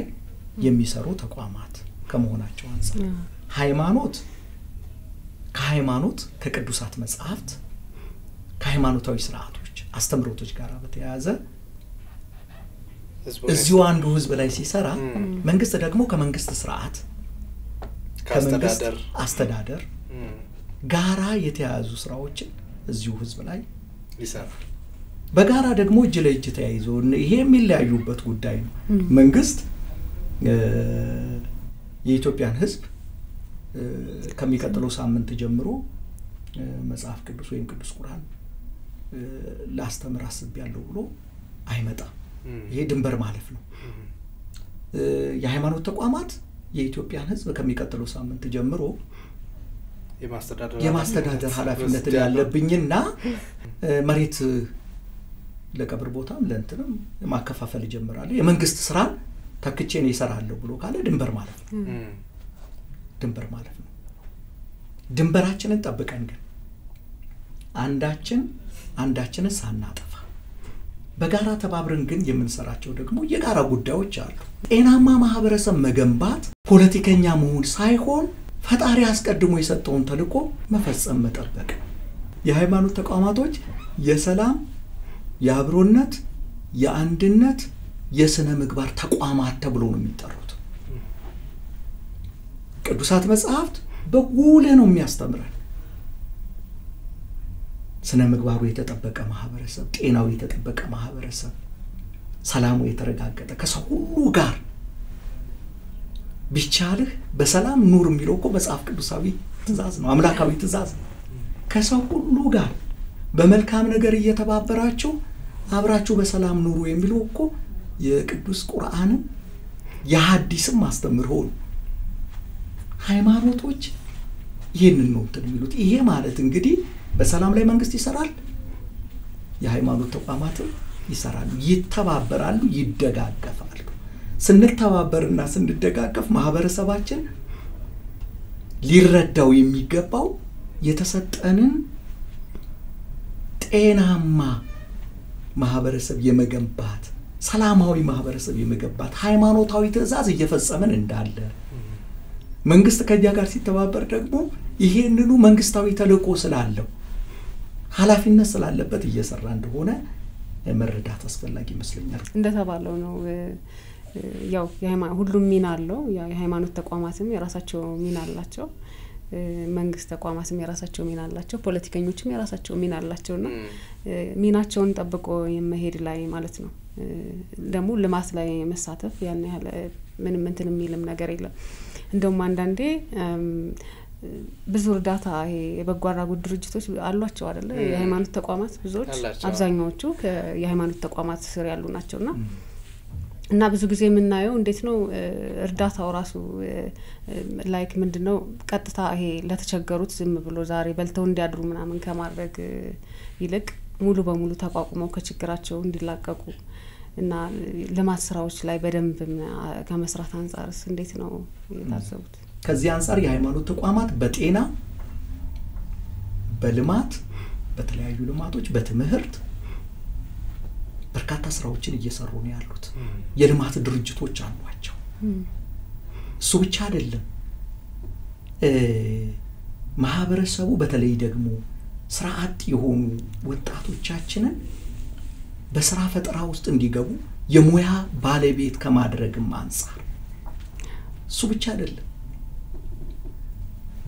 የሚሰሩ ተቋማት ከመሆናቸው አንፃር ሃይማኖት ከቅዱሳት መጻሕፍት ከሃይማኖታዊ ስርዓቶች አስተምሮቶች ጋር በተያያዘ እዚሁ አንዱ ህዝብ ላይ ሲሰራ መንግስት ደግሞ ከመንግስት ስርዓት ከመንግስት አስተዳደር ጋራ የተያያዙ ስራዎችን እዚሁ ህዝብ ላይ ይሰራል። በጋራ ደግሞ እጅ ለእጅ ተያይዞ ይሄ የሚለያዩበት ጉዳይ ነው። መንግስት የኢትዮጵያን ህዝብ ከሚቀጥለው ሳምንት ጀምሮ መጽሐፍ ቅዱስ ወይም ቅዱስ ቁርአን ላስተምር አስቤያለሁ ብሎ አይመጣም። ይሄ ድንበር ማለፍ ነው። የሃይማኖት ተቋማት የኢትዮጵያን ህዝብ ከሚቀጥለው ሳምንት ጀምሮ የማስተዳደር ኃላፊነት ያለብኝና መሬት ለቀብር ቦታም ለእንትንም ማከፋፈል ይጀምራል። የመንግስት ስራ ተክቼ ነው ይሰራለሁ ብሎ ካለ ድንበር ማለፍ ነው። ድንበር ማለፍ ነው። ድንበራችንን ጠብቀን ግን አንዳችንን ሳናጠፋ በጋራ ተባብረን ግን የምንሰራቸው ደግሞ የጋራ ጉዳዮች አሉ። ጤናማ ማህበረሰብ መገንባት ፖለቲከኛ መሆን ሳይሆን ፈጣሪ አስቀድሞ የሰጠውን ተልእኮ መፈጸም መጠበቅ። የሃይማኖት ተቋማቶች የሰላም የአብሮነት የአንድነት የስነ ምግባር ተቋማት ተብሎ ነው የሚጠሩት። ቅዱሳት መጻሕፍት በጉልህ ነው የሚያስተምረን ስነ ምግባሩ የተጠበቀ ማህበረሰብ፣ ጤናው የተጠበቀ ማህበረሰብ፣ ሰላሙ የተረጋገጠ ከሰው ሁሉ ጋር ቢቻልህ በሰላም ኑር የሚለው እኮ መጽሐፍ ቅዱሳዊ ትእዛዝ ነው፣ አምላካዊ ትእዛዝ ነው። ከሰው ሁሉ ጋር በመልካም ነገር እየተባበራችሁ አብራችሁ በሰላም ኑሩ የሚለው እኮ የቅዱስ ቁርአንም የሐዲስም ማስተምሮ ነው። ሃይማኖቶች ይሄንን ነው የሚሉት። ይሄ ማለት እንግዲህ በሰላም ላይ መንግስት ይሰራል፣ የሃይማኖት ተቋማትም ይሰራሉ፣ ይተባበራሉ፣ ይደጋገፋሉ። ስንተባበርና ስንደጋገፍ ማህበረሰባችን ሊረዳው የሚገባው የተሰጠንን ጤናማ ማህበረሰብ የመገንባት ሰላማዊ ማህበረሰብ የመገንባት ሃይማኖታዊ ትእዛዝ እየፈጸመን እንዳለ መንግስት ከኛ ጋር ሲተባበር ደግሞ ይሄንኑ መንግስታዊ ተልእኮ ስላለው ኃላፊነት ስላለበት እየሰራ እንደሆነ መረዳት አስፈላጊ ይመስለኛል። እንደተባለው ነው ያው ሁሉም ሚና አለው። ያው የሃይማኖት ተቋማትም የራሳቸው ሚና አላቸው፣ መንግስት ተቋማትም የራሳቸው ሚና አላቸው፣ ፖለቲከኞችም የራሳቸው ሚና አላቸውና ሚናቸውን ጠብቆ የመሄድ ላይ ማለት ነው። ደግሞ ልማት ላይ መሳተፍ ያን ያህል ምንም እንትን የሚልም ነገር የለም። እንደውም አንዳንዴ ብዙ እርዳታ ይሄ የበጎ አድራጎት ድርጅቶች አሏቸው አይደለ? የሃይማኖት ተቋማት ብዙዎች አብዛኛዎቹ የሃይማኖት ተቋማት ስር ያሉ ናቸውና እና ብዙ ጊዜ የምናየው እንዴት ነው እርዳታው ራሱ ላይክ ምንድነው ቀጥታ ይሄ ለተቸገሩት ዝም ብሎ ዛሬ በልተው እንዲያድሩ ምናምን ከማድረግ ይልቅ ሙሉ በሙሉ ተቋቁመው ከችግራቸው እንዲላቀቁ እና ልማት ስራዎች ላይ በደንብ ከመስራት አንፃርስ እንዴት ነው የታሰቡት? ከዚህ አንፃር የሃይማኖት ተቋማት በጤና በልማት በተለያዩ ልማቶች በትምህርት በርካታ ስራዎችን እየሰሩ ነው ያሉት። የልማት ድርጅቶች አሏቸው። እሱ ብቻ አይደለም። ማህበረሰቡ በተለይ ደግሞ ስራ አጥ የሆኑ ወጣቶቻችንን በስራ ፈጠራ ውስጥ እንዲገቡ የሙያ ባለቤት ከማድረግም አንፃር እሱ ብቻ አይደለም።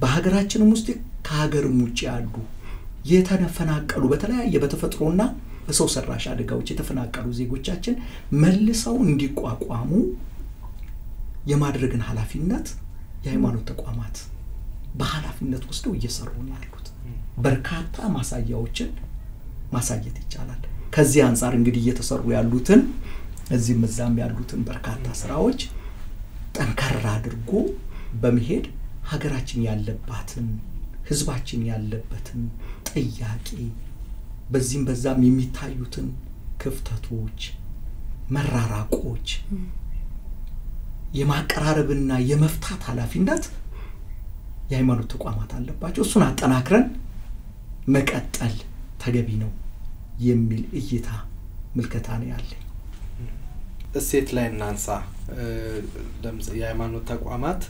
በሀገራችንም ውስጥ ከሀገርም ውጭ ያሉ የተፈናቀሉ በተለያየ በተፈጥሮና በሰው ሰራሽ አደጋዎች የተፈናቀሉ ዜጎቻችን መልሰው እንዲቋቋሙ የማድረግን ኃላፊነት የሃይማኖት ተቋማት በኃላፊነት ወስደው እየሰሩ ነው ያሉት። በርካታ ማሳያዎችን ማሳየት ይቻላል። ከዚህ አንፃር እንግዲህ እየተሰሩ ያሉትን እዚህ መዛም ያሉትን በርካታ ስራዎች ጠንካራ አድርጎ በመሄድ ሀገራችን ያለባትን ህዝባችን ያለበትን ጥያቄ በዚህም በዛም የሚታዩትን ክፍተቶች መራራቆች የማቀራረብና የመፍታት ኃላፊነት የሃይማኖት ተቋማት አለባቸው። እሱን አጠናክረን መቀጠል ተገቢ ነው የሚል እይታ ምልከታ ነው ያለኝ። እሴት ላይ እናንሳ። የሃይማኖት ተቋማት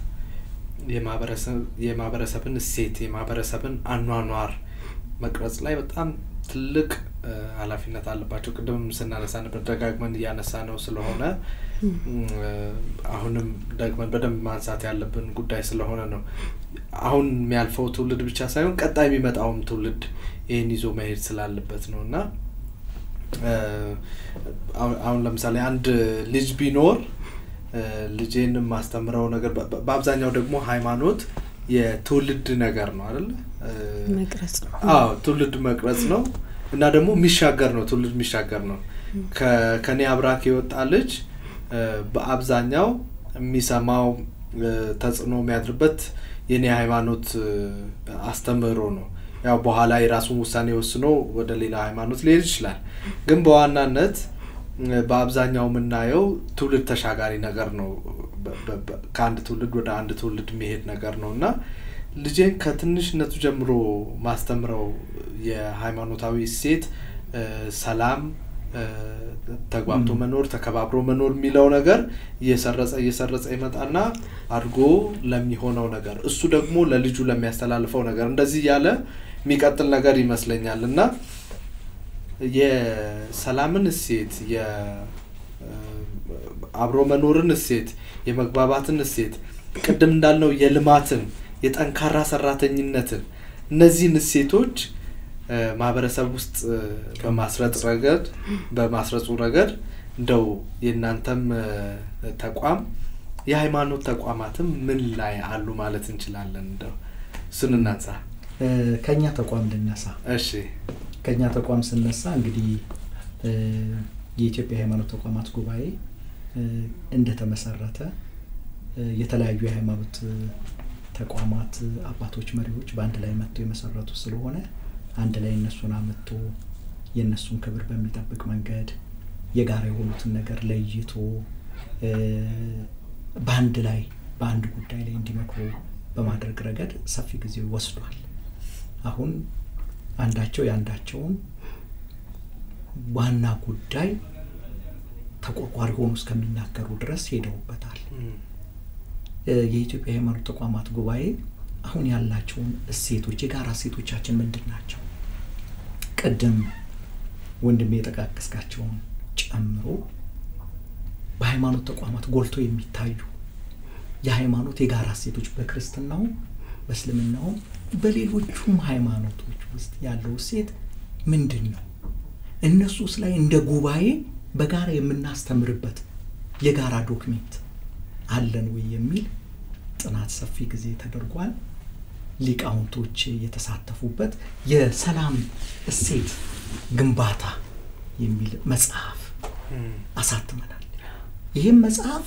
የማህበረሰብን እሴት የማህበረሰብን አኗኗር መቅረጽ ላይ በጣም ትልቅ ኃላፊነት አለባቸው። ቅድም ስናነሳ ነበር ደጋግመን ያነሳነው ስለሆነ አሁንም ደግመን በደንብ ማንሳት ያለብን ጉዳይ ስለሆነ ነው። አሁን የሚያልፈው ትውልድ ብቻ ሳይሆን ቀጣይ የሚመጣውም ትውልድ ይሄን ይዞ መሄድ ስላለበት ነውና አሁን ለምሳሌ አንድ ልጅ ቢኖር ልጄን ማስተምረው ነገር በአብዛኛው ደግሞ ሃይማኖት የትውልድ ነገር ነው አይደል? መቅረጽ ትውልድ መቅረጽ ነው እና ደግሞ የሚሻገር ነው። ትውልድ የሚሻገር ነው። ከኔ አብራክ የወጣ ልጅ በአብዛኛው የሚሰማው ተጽዕኖ የሚያድርበት የኔ ሃይማኖት አስተምሮ ነው። ያው በኋላ የራሱን ውሳኔ ወስኖ ወደ ሌላ ሃይማኖት ሊሄድ ይችላል። ግን በዋናነት በአብዛኛው የምናየው ትውልድ ተሻጋሪ ነገር ነው። ከአንድ ትውልድ ወደ አንድ ትውልድ የሚሄድ ነገር ነውና ልጄን ከትንሽነቱ ጀምሮ ማስተምረው የሃይማኖታዊ እሴት ሰላም ተግባብቶ መኖር ተከባብሮ መኖር የሚለው ነገር እየሰረጸ ይመጣና አድርጎ ለሚሆነው ነገር እሱ ደግሞ ለልጁ ለሚያስተላልፈው ነገር እንደዚህ ያለ የሚቀጥል ነገር ይመስለኛልና የሰላምን እሴት የአብሮ መኖርን እሴት የመግባባትን እሴት ቅድም እንዳልነው የልማትን የጠንካራ ሰራተኝነትን እነዚህን እሴቶች ማህበረሰብ ውስጥ በማስረጹ ረገድ እንደው የናንተም ተቋም የሃይማኖት ተቋማትም ምን ላይ አሉ ማለት እንችላለን? እንደው ስንናንሳ ከኛ ተቋም ልነሳ። እሺ ከኛ ተቋም ስንነሳ እንግዲህ የኢትዮጵያ ሃይማኖት ተቋማት ጉባኤ እንደተመሰረተ የተለያዩ የሃይማኖት ተቋማት አባቶች መሪዎች በአንድ ላይ መጥተው የመሰረቱ ስለሆነ አንድ ላይ እነሱን አመጥቶ የነሱን ክብር በሚጠብቅ መንገድ የጋራ የሆኑትን ነገር ለይቶ በአንድ ላይ በአንድ ጉዳይ ላይ እንዲመክሩ በማድረግ ረገድ ሰፊ ጊዜ ወስዷል። አሁን አንዳቸው ያንዳቸውን ዋና ጉዳይ ተቆርቋሪ ሆኖ እስከሚናገሩ ድረስ ሄደውበታል። የኢትዮጵያ ሃይማኖት ተቋማት ጉባኤ አሁን ያላቸውን እሴቶች የጋራ እሴቶቻችን ምንድናቸው? ቀደም ወንድሜ ተቃቀስካቸውን ጨምሮ በሃይማኖት ተቋማት ጎልቶ የሚታዩ የሃይማኖት የጋራ እሴቶች በክርስትናው በእስልምናው በሌሎችም ሃይማኖቶች ውስጥ ያለው እሴት ምንድነው? እነሱስ ላይ እንደ ጉባኤ በጋራ የምናስተምርበት የጋራ ዶክመንት አለን ወይ የሚል ጥናት ሰፊ ጊዜ ተደርጓል። ሊቃውንቶች የተሳተፉበት የሰላም እሴት ግንባታ የሚል መጽሐፍ አሳትመናል። ይሄም መጽሐፍ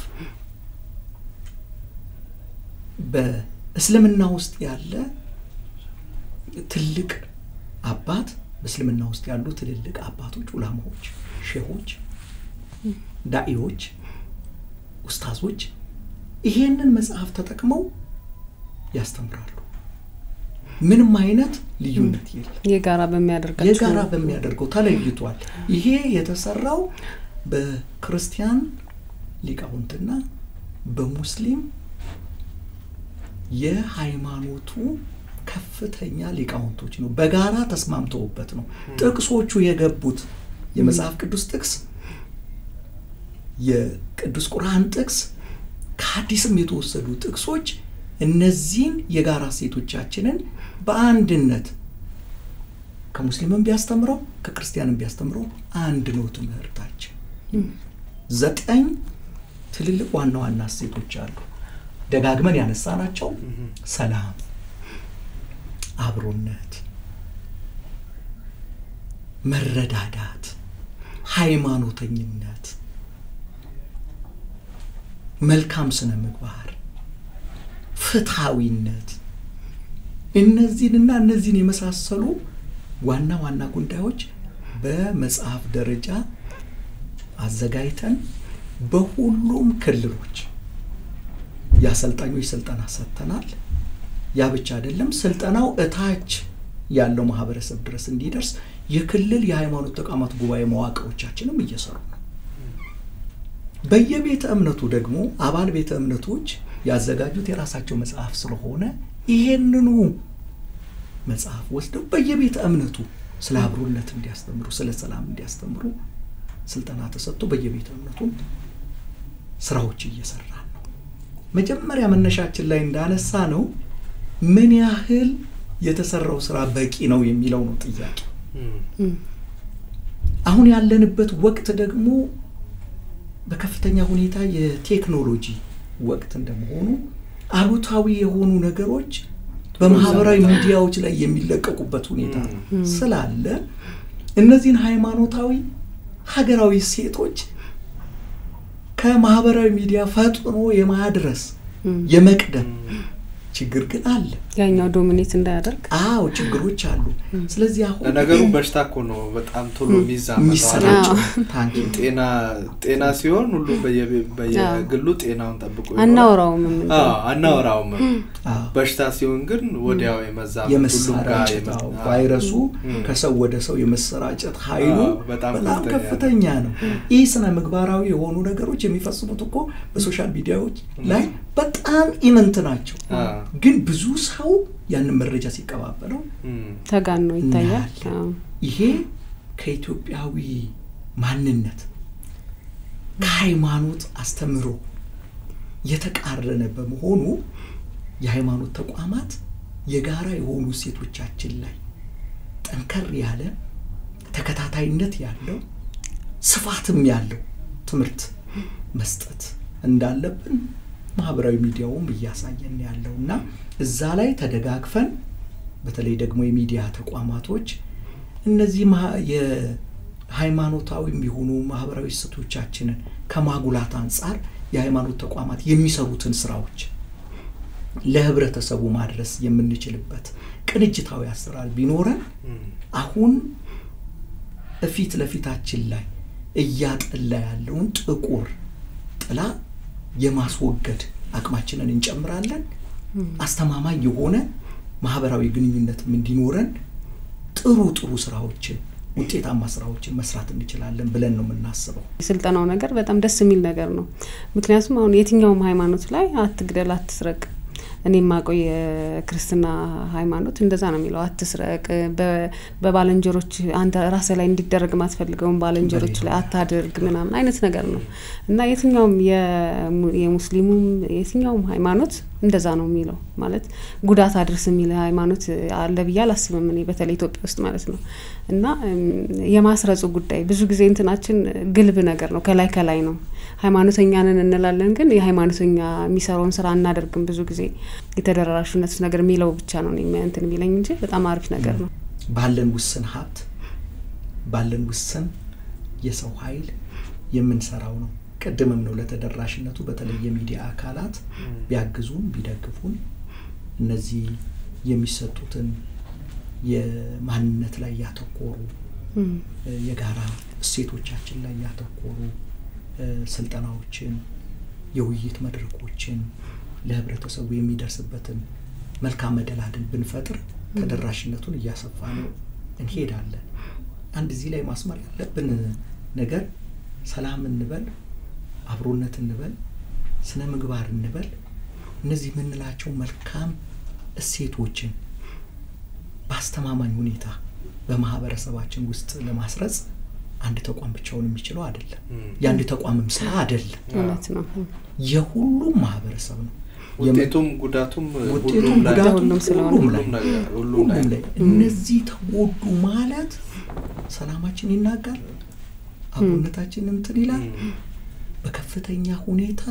በእስልምና ውስጥ ያለ ትልቅ አባት በእስልምና ውስጥ ያሉ ትልልቅ አባቶች ዑለማዎች ሼሆች ዳኢዎች ኡስታዞች ይሄንን መጽሐፍ ተጠቅመው ያስተምራሉ ምንም አይነት ልዩነት የለም የጋራ በሚያደርገው ተለይቷል ይሄ የተሰራው በክርስቲያን ሊቃውንትና በሙስሊም የሃይማኖቱ ከፍተኛ ሊቃውንቶች ነው በጋራ ተስማምተውበት ነው ጥቅሶቹ የገቡት የመጽሐፍ ቅዱስ ጥቅስ የቅዱስ ቁርአን ጥቅስ ከሐዲስም የተወሰዱ ጥቅሶች እነዚህን የጋራ ሴቶቻችንን በአንድነት ከሙስሊምም ቢያስተምረው ከክርስቲያንም ቢያስተምረው አንድ ነው ትምህርታችን 9 ትልልቅ ዋና ሴቶች አሉ ደጋግመን ያነሳናቸው ሰላም አብሮነት መረዳዳት ሃይማኖተኝነት መልካም ስነ ምግባር ፍትሃዊነት እነዚህን የመሳሰሉ ዋና ጉዳዮች በመጽሐፍ ደረጃ አዘጋጅተን በሁሉም ክልሎች ያሰልጣኞች ስልጠና ሰጥተናል ያ ብቻ አይደለም ስልጠናው እታች ያለው ማህበረሰብ ድረስ እንዲደርስ የክልል የሃይማኖት ተቋማት ጉባኤ መዋቅሮቻችንም እየሰሩ ነው በየቤተ እምነቱ ደግሞ አባል ቤተ እምነቶች ያዘጋጁት የራሳቸው መጽሐፍ ስለሆነ ይሄንኑ መጽሐፍ ወስደው በየቤተ እምነቱ ስለ አብሮነት እንዲያስተምሩ ስለ ሰላም እንዲያስተምሩ ስልጠና ተሰጥቶ በየቤተ እምነቱ ስራዎች እየሰራ ነው መጀመሪያ መነሻችን ላይ እንዳነሳ ነው ምን ያህል የተሰራው ስራ በቂ ነው የሚለው ነው ጥያቄ አሁን ያለንበት ወቅት ደግሞ በከፍተኛ ሁኔታ የቴክኖሎጂ ወቅት እንደመሆኑ አሉታዊ የሆኑ ነገሮች በማህበራዊ ሚዲያዎች ላይ የሚለቀቁበት ሁኔታ ስላለ እነዚህን ሃይማኖታዊ ሀገራዊ ሴቶች ከማህበራዊ ሚዲያ ፈጥኖ የማድረስ የመቅደም ችግር ግን አለ ያኛው ዶሚኔት እንዳያደርግ ችግሮች አሉ ስለዚህ አሁን ነገሩ በሽታኮ ነው በጣም ቶሎ ሚዛማው ጤና ሲሆን ሁሉ በየግሉ ጤናውን ጠብቆ አናወራውም በሽታ ሲሆን ግን ወዲያው የመዛማት ቫይረሱ ከሰው ወደ ሰው የመሰራጨት ኃይሉ በጣም ከፍተኛ ነው ይህ ስነ ምግባራዊ የሆኑ ነገሮች የሚፈጽሙት እኮ በሶሻል ሚዲያዎች ላይ በጣም ኢምንት ናቸው ግን ብዙ ሰው ያን መረጃ ሲቀባበለው ተጋኖ ይታያል ይሄ ከኢትዮጵያዊ ማንነት ከሃይማኖት አስተምሮ የተቃረነ በመሆኑ የሃይማኖት ተቋማት የጋራ የሆኑ ሴቶቻችን ላይ ጠንከር ያለ ተከታታይነት ያለው ስፋትም ያለው ትምህርት መስጠት እንዳለብን ማህበራዊ ሚዲያውም እያሳየን ያለውና እዛ ላይ ተደጋግፈን በተለይ ደግሞ የሚዲያ ተቋማቶች እነዚህ የሃይማኖታዊ የሚሆኑ ማህበራዊ ሴቶቻችንን ከማጉላት አንፃር የሃይማኖት ተቋማት የሚሰሩትን ስራዎች ለህብረተሰቡ ማድረስ የምንችልበት ቅንጅታዊ አሰራር ቢኖረን አሁን እፊት ለፊታችን ላይ እያጠላ ያለውን ጥቁር ጥላ የማስወገድ አቅማችንን እንጨምራለን አስተማማኝ የሆነ ማህበራዊ ግንኙነት እንዲኖረን ጥሩ ስራዎችን ውጤታማ ስራዎችን መስራት እንችላለን ብለን ነው የምናስበው ስልጠናው ነገር በጣም ደስ የሚል ነገር ነው ምክንያቱም አሁን የትኛውም ሃይማኖት ላይ አትግደል አትስረቅ እኔ ማቆይ ክርስቲና ሃይማኖት እንደዛ ነው የሚለው አትስረቅ በባለንጀሮች አንተ ራስ ላይ እንዲደረግ ማትፈልገውን ባለንጀሮች ላይ አታድርግ ምናምን አይነት ነገር ነው እና የትኛውም የሙስሊሙም የትኛውም ሃይማኖት እንደዛ ነው የሚለው ማለት ጉዳት አድርስ የሚል ሃይማኖት አለ ብያል አስበም እኔ በተለይ ኢትዮጵያ ውስጥ ማለት ነው እና የማስረጹ ጉዳይ ብዙ ጊዜ እንትናችን ግልብ ነገር ነው ከላይ ነው ሃይማኖተኛንን እንላለን ግን የሃይማኖተኛ የሚሰራውን ስራ እናደርግም ብዙ ጊዜ የተደራራሽነት ነገር የሚለው ብቻ ነው እንትን የሚለኝ እንጂ በጣም አሪፍ ነገር ነው ባለን ውስን ሀብት ባለን ውስን የሰው ኃይል የምንሰራው ነው ቀደምም ነው ለተደራሽነቱ በተለይ የሚዲያ አካላት ቢያግዙን ቢደግፉን እነዚህ የሚሰጡትን የማንነት ላይ ያተኮሩ የጋራ እሴቶቻችን ላይ ያተኮሩ ስልጠናዎችን የውይይት መድረኮችን ለህብረተሰቡ የሚደርስበትን መልካም መደላድል ብንፈጥር ተደራሽነቱን እያሰፋ ነው እንሄዳለን። አንድ እዚህ ላይ ማስመር ያለብን ነገር ሰላም እንበል አብሮነት እንበል ስነ ምግባር እንበል እነዚህ ምንላቸው መልካም እሴቶችን በአስተማማኝ ሁኔታ በማህበረሰባችን ውስጥ ለማስረጽ አንድ ተቋም ብቻውን የሚችለው አይደለም። የአንድ ተቋምም ስራ አይደለም። እውነት ነው። የሁሉም ማህበረሰብ ነው። ውጤቱም ጉዳቱም ሁሉም ላይ እነዚህ ተጎዱ ማለት ሰላማችን ይናጋል፣ አብሮነታችን እንትን ይላል፣ በከፍተኛ ሁኔታ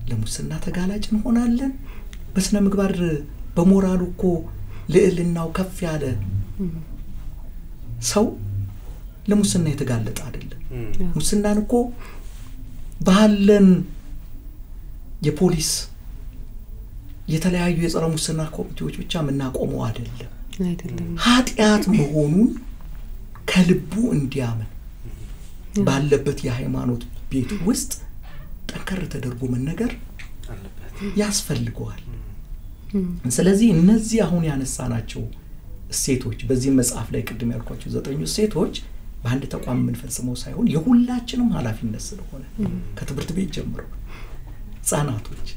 ለሙስና ተጋላጭ እንሆናለን። በስነ ምግባር በሞራሉ እኮ ልዕልናው ከፍ ያለ ሰው ለሙስና የተጋለጠ አይደለም። ሙስናን እኮ ባለን የፖሊስ የተለያዩ የጸረ ሙስና ኮሚቴዎች ብቻ ምናቆመው አይደለም። ኃጢያት መሆኑን ከልቡ እንዲያምን ባለበት የሃይማኖት ቤት ውስጥ ጠንከር ተደርጎ መነገር ያስፈልገዋል። ስለዚህ እነዚህ አሁን ያነሳናቸው እሴቶች በዚህ መጽሐፍ ላይ ቅድም ያልኳቸው 9 እሴቶች በአንድ ተቋም ምንፈጽመው ሳይሆን የሁላችንም ኃላፊነት ስለሆነ ከትምህርት ቤት ጀምሮ ጻናቶች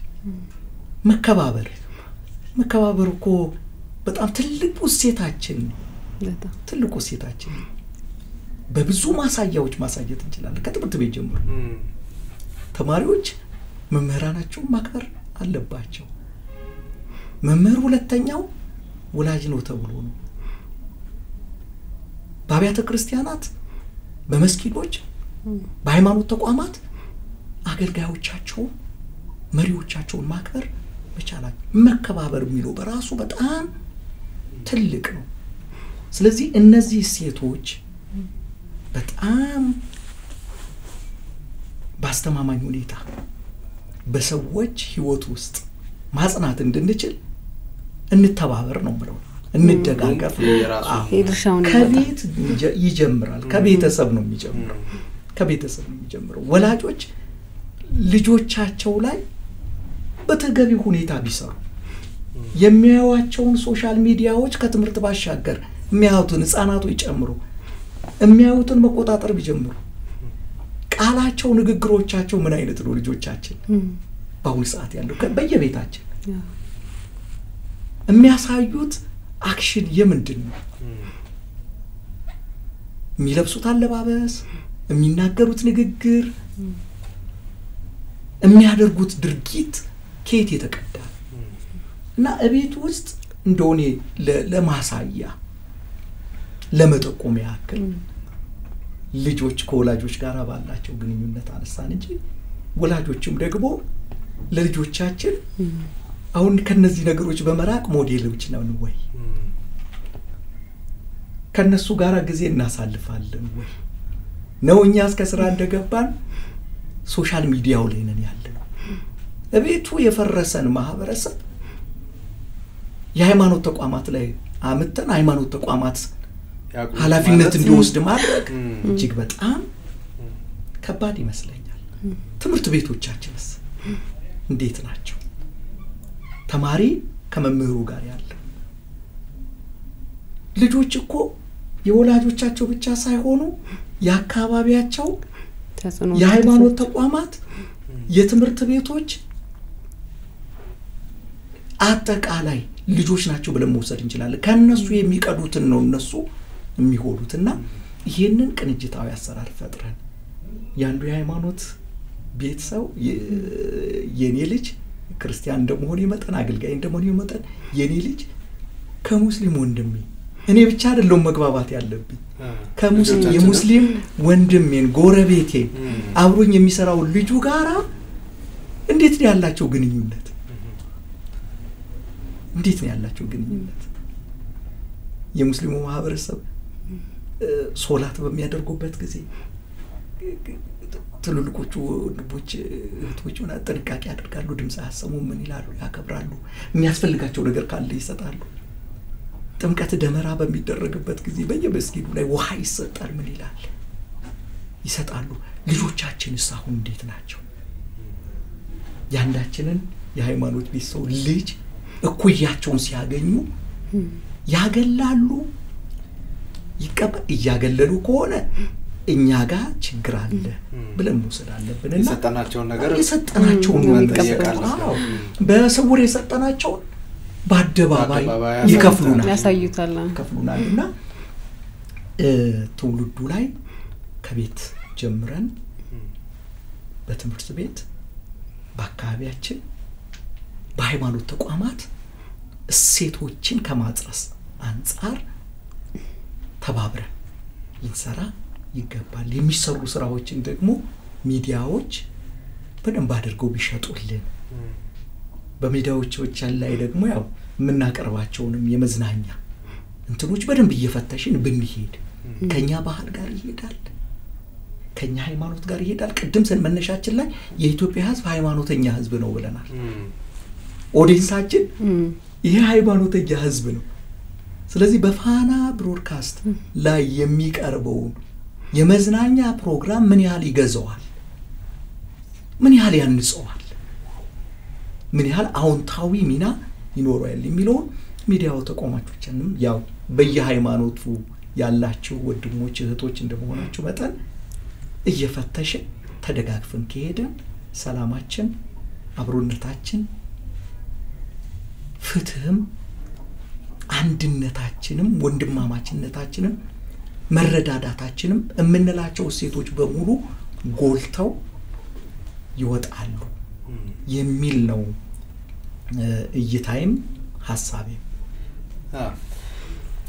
መከባበር እኮ በጣም ትልቁ እሴታችን ትልቁ እሴታችን በብዙ ማሳያዎች ማሳየት እንችላለን። ከትምህርት ቤት ጀምሮ ተማሪዎች መምህራናቸውን ማክበር አለባቸው። መምህር ሁለተኛው ወላጅ ነው ተብሎ ነው። በአብያተ ክርስቲያናት በመስጊዶች በሃይማኖት ተቋማት አገልጋዮቻቸው መሪዎቻቸውን ማክበር መቻላል መከባበር የሚለው በራሱ በጣም ትልቅ ነው። ስለዚህ እነዚህ እሴቶች በጣም ባስተማማኝ ሁኔታ በሰዎች ህይወት ውስጥ ማጽናት እንድንችል እንተባበር ነው ብለው እንደጋገፍ ይድርሻውን ከቤት ይጀምራል። ከቤተሰብ ነው የሚጀምረው። ወላጆች ልጆቻቸው ላይ በተገቢ ሁኔታ ቢሰሩ የሚያዩዋቸውን ሶሻል ሚዲያዎች ከትምህርት ባሻገር የሚያዩትን ህፃናቶች ጨምሮ የሚያዩትን መቆጣጠር ቢጀምሩ ቃላቸው ንግግሮቻቸው ምን አይነት ነው ልጆቻችን በአሁኑ ሰዓት ያለው በየቤታችን የሚያሳዩት አክሽን የምንድን ነው? የሚለብሱት አለባበስ፣ የሚናገሩት ንግግር፣ የሚያደርጉት ድርጊት ከየት የተቀዳ እና እቤት ውስጥ እንደሆነ ለማሳያ ለመጠቆም ያክል ልጆች ከወላጆች ጋር ባላቸው ግንኙነት አነሳን እንጂ ወላጆችም ደግሞ ለልጆቻችን አሁን ከነዚህ ነገሮች በመራቅ ሞዴሎች ነን ወይ? ከነሱ ጋር ጊዜ እናሳልፋለን ወይ? ነው እኛ እስከ ስራ እንደገባን ሶሻል ሚዲያው ላይ ነን ያለነው? እቤቱ የፈረሰን ማህበረሰብ የሃይማኖት ተቋማት ላይ አመተን ሃይማኖት ተቋማት ኃላፊነት እንዲወስድ ማድረግ እጅግ በጣም ከባድ ይመስለኛል። ትምህርት ቤቶቻችንስ እንዴት ናቸው? ተማሪ ከመምህሩ ጋር ያለው ልጆች እኮ የወላጆቻቸው ብቻ ሳይሆኑ የአካባቢያቸው የሃይማኖት ተቋማት የትምህርት ቤቶች አጠቃላይ ልጆች ናቸው ብለን መውሰድ እንችላለን። ከነሱ የሚቀዱትን ነው እነሱ የሚሆዱትና ይሄንን ቅንጅታዊ አሰራር ፈጥረን ያንዱ የሃይማኖት ቤተሰብ የኔ ልጅ ክርስቲያን እንደመሆኑ ይመጣን አገልጋይ እንደመሆኑ ይመጣን የኔ ልጅ ከሙስሊም ወንድሜ እኔ ብቻ አይደለም መግባባት ያለብኝ ከሙስሊም የሙስሊም ወንድሜን ጎረቤቴን አብሮኝ የሚሰራው ልጁ ጋራ እንዴት ነው ያላቸው ግንኙነት? እንዴት ነው ያላቸው ግንኙነት? የሙስሊሙ ማህበረሰብ ሶላት በሚያደርጉበት ጊዜ ትልልቆቹ ልቦች እህቶች ሆነ ጥንቃቄ ያደርጋሉ፣ ድምጽ ያሰሙ፣ ምን ይላሉ፣ ያከብራሉ፣ የሚያስፈልጋቸው ነገር ካለ ይሰጣሉ። ጥምቀት ደመራ በሚደረግበት ጊዜ በየመስጊዱ ላይ ውሃ ይሰጣል። ምን ይላል? ይሰጣሉ ልጆቻችንስ አሁን እንዴት ናቸው ያንዳችንን የሃይማኖት ቢሰው ልጅ እኩያቸውን ሲያገኙ ያገላሉ ይያገለሉ ከሆነ እኛ ጋር ችግር አለ ብለን መውሰድ አለብንና የሰጠናቸውን ነገር የሰጠናቸውን መጠየቃቸው በስውር የሰጠናቸው በአደባባይ ይከፍሉናል ያሳዩታልና ትውልዱ ላይ ከቤት ጀምረን በትምህርት ቤት በአካባቢያችን በሃይማኖት ተቋማት እሴቶችን ከማጽረስ አንፃር ተባብረን ይንሰራ ይገባል የሚሰሩ ስራዎችን ደግሞ ሚዲያዎች በደንብ አድርገው ቢሸጡልን በሚዲያዎች ላይ ደግሞ ያው ምናቀርባቸውንም የመዝናኛ እንትኖች በደንብ እየፈተሽን ብንሄድ ከኛ ባህል ጋር ይሄዳል ከኛ ሃይማኖት ጋር ይሄዳል ቅድም ስንመነሻችን ላይ የኢትዮጵያ ህዝብ ሃይማኖተኛ ህዝብ ነው ብለናል ኦዲየንሳችን ይሄ ሃይማኖተኛ ህዝብ ነው ስለዚህ በፋና ብሮድካስት ላይ የሚቀርበው የመዝናኛ ፕሮግራም ምን ያህል ይገዛዋል ምን ያህል ያንጸዋል ምን ያህል አዎንታዊ ሚና ይኖረዋል የሚለው ሚዲያው ተቋማቶችንም ያው በየሃይማኖቱ ያላችሁ ወንድሞች እህቶች እንደሆናችሁ መጠን እየፈተሽ ተደጋግፈን ከሄደን ሰላማችን አብሮነታችን ፍትህም አንድነታችንም ወንድማማችነታችንም መረዳዳታችንም እምንላቸው ሴቶች በሙሉ ጎልተው ይወጣሉ የሚል ነው እይታይም ሐሳቤ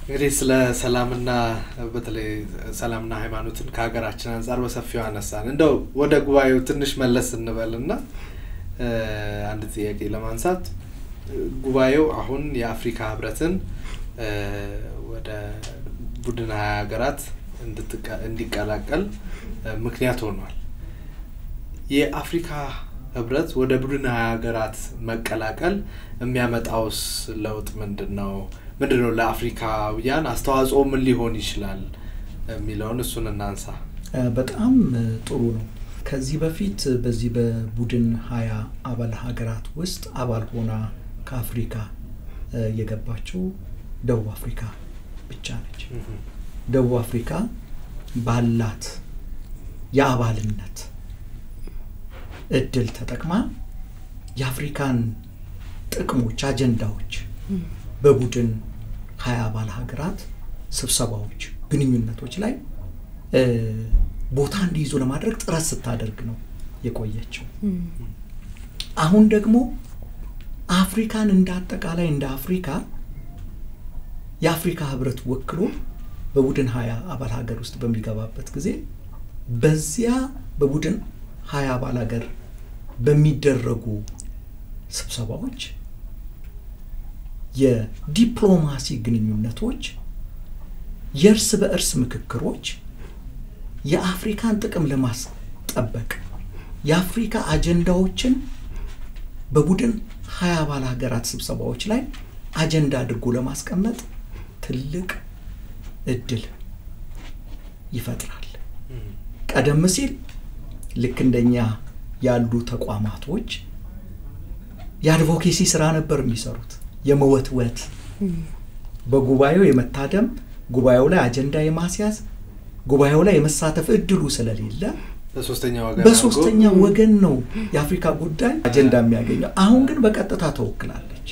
እንግዲህ ስለ ሰላምና በተለይ ሰላምና ሃይማኖትን ከሀገራችን አንፃር በሰፊው አነሳን እንደው ወደ ጉባኤው ትንሽ መለስ እንበልና አንድ ጥያቄ ለማንሳት ጉባኤው አሁን የአፍሪካ ህብረትን ወደ ቡድን 20 ሀገራት እንዲቀላቀል ምክንያት ሆኗል የአፍሪካ ህብረት ወደ ቡድን 20 ሀገራት መቀላቀል የሚያመጣውስ ለውጥ ምንድነው ለአፍሪካውያን አስተዋጽኦ ምን ሊሆን ይችላል የሚለውን እሱን እናንሳ በጣም ጥሩ ነው ከዚህ በፊት በዚህ በቡድን 20 አባል ሀገራት ውስጥ አባል ሆና ከአፍሪካ የገባችው ደቡብ አፍሪካ ብቻ ነች ደቡብ አፍሪካ ባላት የአባልነት እድል ተጠቅማ የአፍሪካን ጥቅሞች አጀንዳዎች በቡድን 20 አባል ሀገራት ስብሰባዎች ግንኙነቶች ላይ ቦታ እንዲይዙ ለማድረግ ጥረት ስታደርግ ነው የቆየችው አሁን ደግሞ አፍሪካን እንዳጠቃላይ እንደ አፍሪካ የአፍሪካ ህብረት ወክሎ በቡድን 20 አባል ሀገር ውስጥ በሚገባበት ጊዜ በዚያ በቡድን 20 አባል ሀገር በሚደረጉ ስብሰባዎች የዲፕሎማሲ ግንኙነቶች የርስ በእርስ ምክክሮች የአፍሪካን ጥቅም ለማስጠበቅ የአፍሪካ አጀንዳዎችን በቡድን 20 አባል ሀገራት ስብሰባዎች ላይ አጀንዳ አድርጎ ለማስቀመጥ ትልቅ እድል ይፈጥራል ቀደም ሲል ልክ እንደኛ ያሉ ተቋማቶች የአድቮኬሲ ስራ ነበር የሚሰሩት የመወትወት በጉባኤው የመታደም ጉባኤው ላይ አጀንዳ የማስያዝ ጉባኤው ላይ የመሳተፍ እድሉ ስለሌለ በሶስተኛ ወገን ነው የአፍሪካ ጉዳይ አጀንዳ የሚያገኘው አሁን ግን በቀጥታ ተወክላለች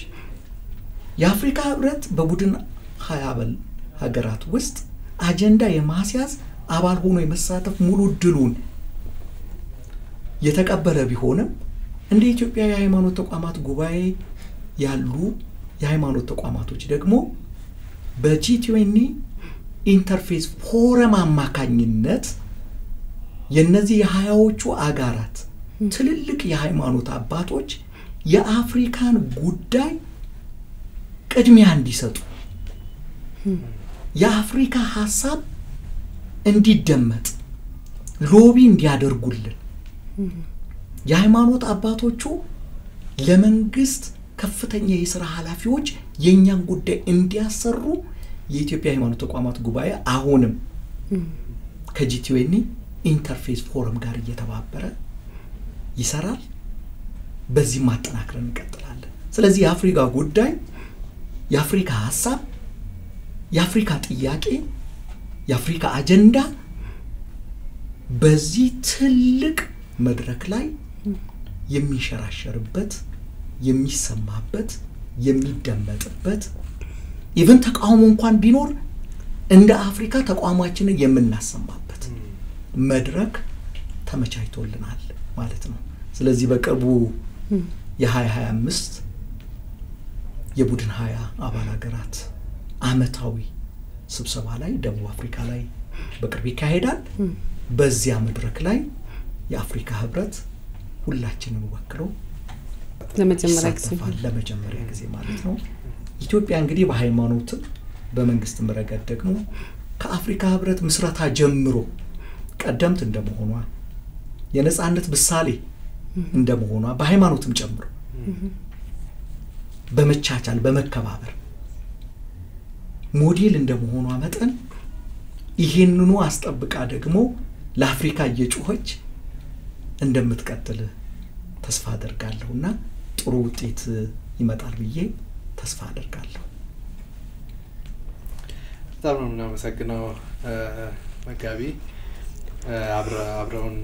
የአፍሪካ ህብረት በቡድን 20 አባል ሀገራት ውስጥ አጀንዳ የማስያዝ አባል ሆኖ የመሳተፍ ሙሉ እድሉን የተቀበለ ቢሆንም እንደ ኢትዮጵያ የሃይማኖት ተቋማት ጉባኤ ያሉ የሃይማኖት ተቋማቶች ደግሞ በጂ20 ኢንተርፌስ ፎረም አማካኝነት የነዚህ የሃያዎቹ አጋራት ትልልቅ የሃይማኖት አባቶች የአፍሪካን ጉዳይ ቅድሚያ እንዲሰጡ የአፍሪካ ሐሳብ እንዲደመጥ ሎቢ እንዲያደርጉልን የሃይማኖት አባቶቹ ለመንግስት ከፍተኛ የሥራ ኃላፊዎች የኛን ጉዳይ እንዲያሰሩ የኢትዮጵያ ሃይማኖት ተቋማት ጉባኤ አሁንም ከጂ20 ኢንተርፌስ ፎረም ጋር እየተባበረ ይሰራል። በዚህ ማጠናከርን እንቀጥላለን። ስለዚህ የአፍሪካ ጉዳይ የአፍሪካ ሐሳብ የአፍሪካ ጥያቄ የአፍሪካ አጀንዳ በዚህ ትልቅ መድረክ ላይ የሚሸራሸርበት የሚሰማበት የሚደመጥበት ኢቨን ተቃውሞ እንኳን ቢኖር እንደ አፍሪካ ተቋማችንን የምናሰማበት መድረክ ተመቻችቶልናል ማለት ነው። ስለዚህ በቅርቡ የ2025 የቡድን 20 አባል ሀገራት አመታዊ ስብሰባ ላይ ደቡብ አፍሪካ ላይ በቅርብ ይካሄዳል። በዚያ መድረክ ላይ የአፍሪካ ህብረት ሁላችንን ወክሎ ለመጀመሪያ ጊዜ ማለት ነው። ኢትዮጵያ እንግዲህ በሃይማኖት በመንግስት መረገድ ደግሞ ከአፍሪካ ህብረት ምስረታ ጀምሮ ቀደምት እንደመሆኗ የነጻነት ምሳሌ እንደመሆኗ በሃይማኖትም ጨምሮ በመቻቻል በመከባበር ሞዴል እንደመሆኗ መጠን ይሄንኑ አስጠብቃ ደግሞ ለአፍሪካ እየጮኸች እንደምትቀጥል ተስፋ አደርጋለሁና ጥሩ ውጤት ይመጣል ብዬ ተስፋ አደርጋለሁ። በጣም ነው የምናመሰግነው መጋቢ አብረውን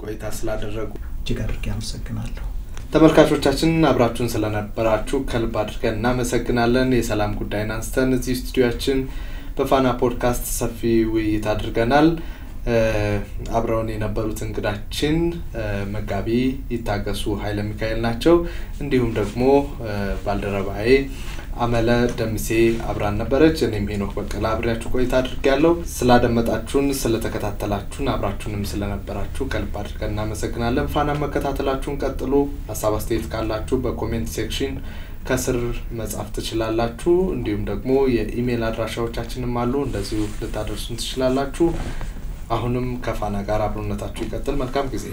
ቆይታ ስላደረጉ እጅግ አድርጌ አመሰግናለሁ። ተመልካቾቻችን አብራችሁን ስለነበራችሁ ከልብ አድርገን እናመሰግናለን። የሰላም ጉዳይን አንስተን እዚህ ስቱዲዮአችን በፋና ፖድካስት ሰፊ ውይይት አድርገናል። አብረውን የነበሩት እንግዳችን መጋቢ ይታገሱ ኃይለ ሚካኤል ናቸው። እንዲሁም ደግሞ ባልደረባዬ አመለ ደምሴ አብራን ነበረች። እኔም ሄኖክ በቀለ አብሬያችሁ ቆይታ አድርጌያለሁ። ስላደመጣችሁን ስለተከታተላችሁን አብራችሁንም ስለነበራችሁ ከልብ አድርገን እናመሰግናለን። ፋና መከታተላችሁን ቀጥሉ። ሐሳብ አስተያየት ካላችሁ በኮሜንት ሴክሽን ከስር መጻፍ ትችላላችሁ። እንዲሁም ደግሞ የኢሜል አድራሻዎቻችንም አሉ፣ እንደዚሁ ልታደርሱን ትችላላችሁ። አሁንም ከፋና ጋር አብሮነታችሁ ይቀጥል። መልካም ጊዜ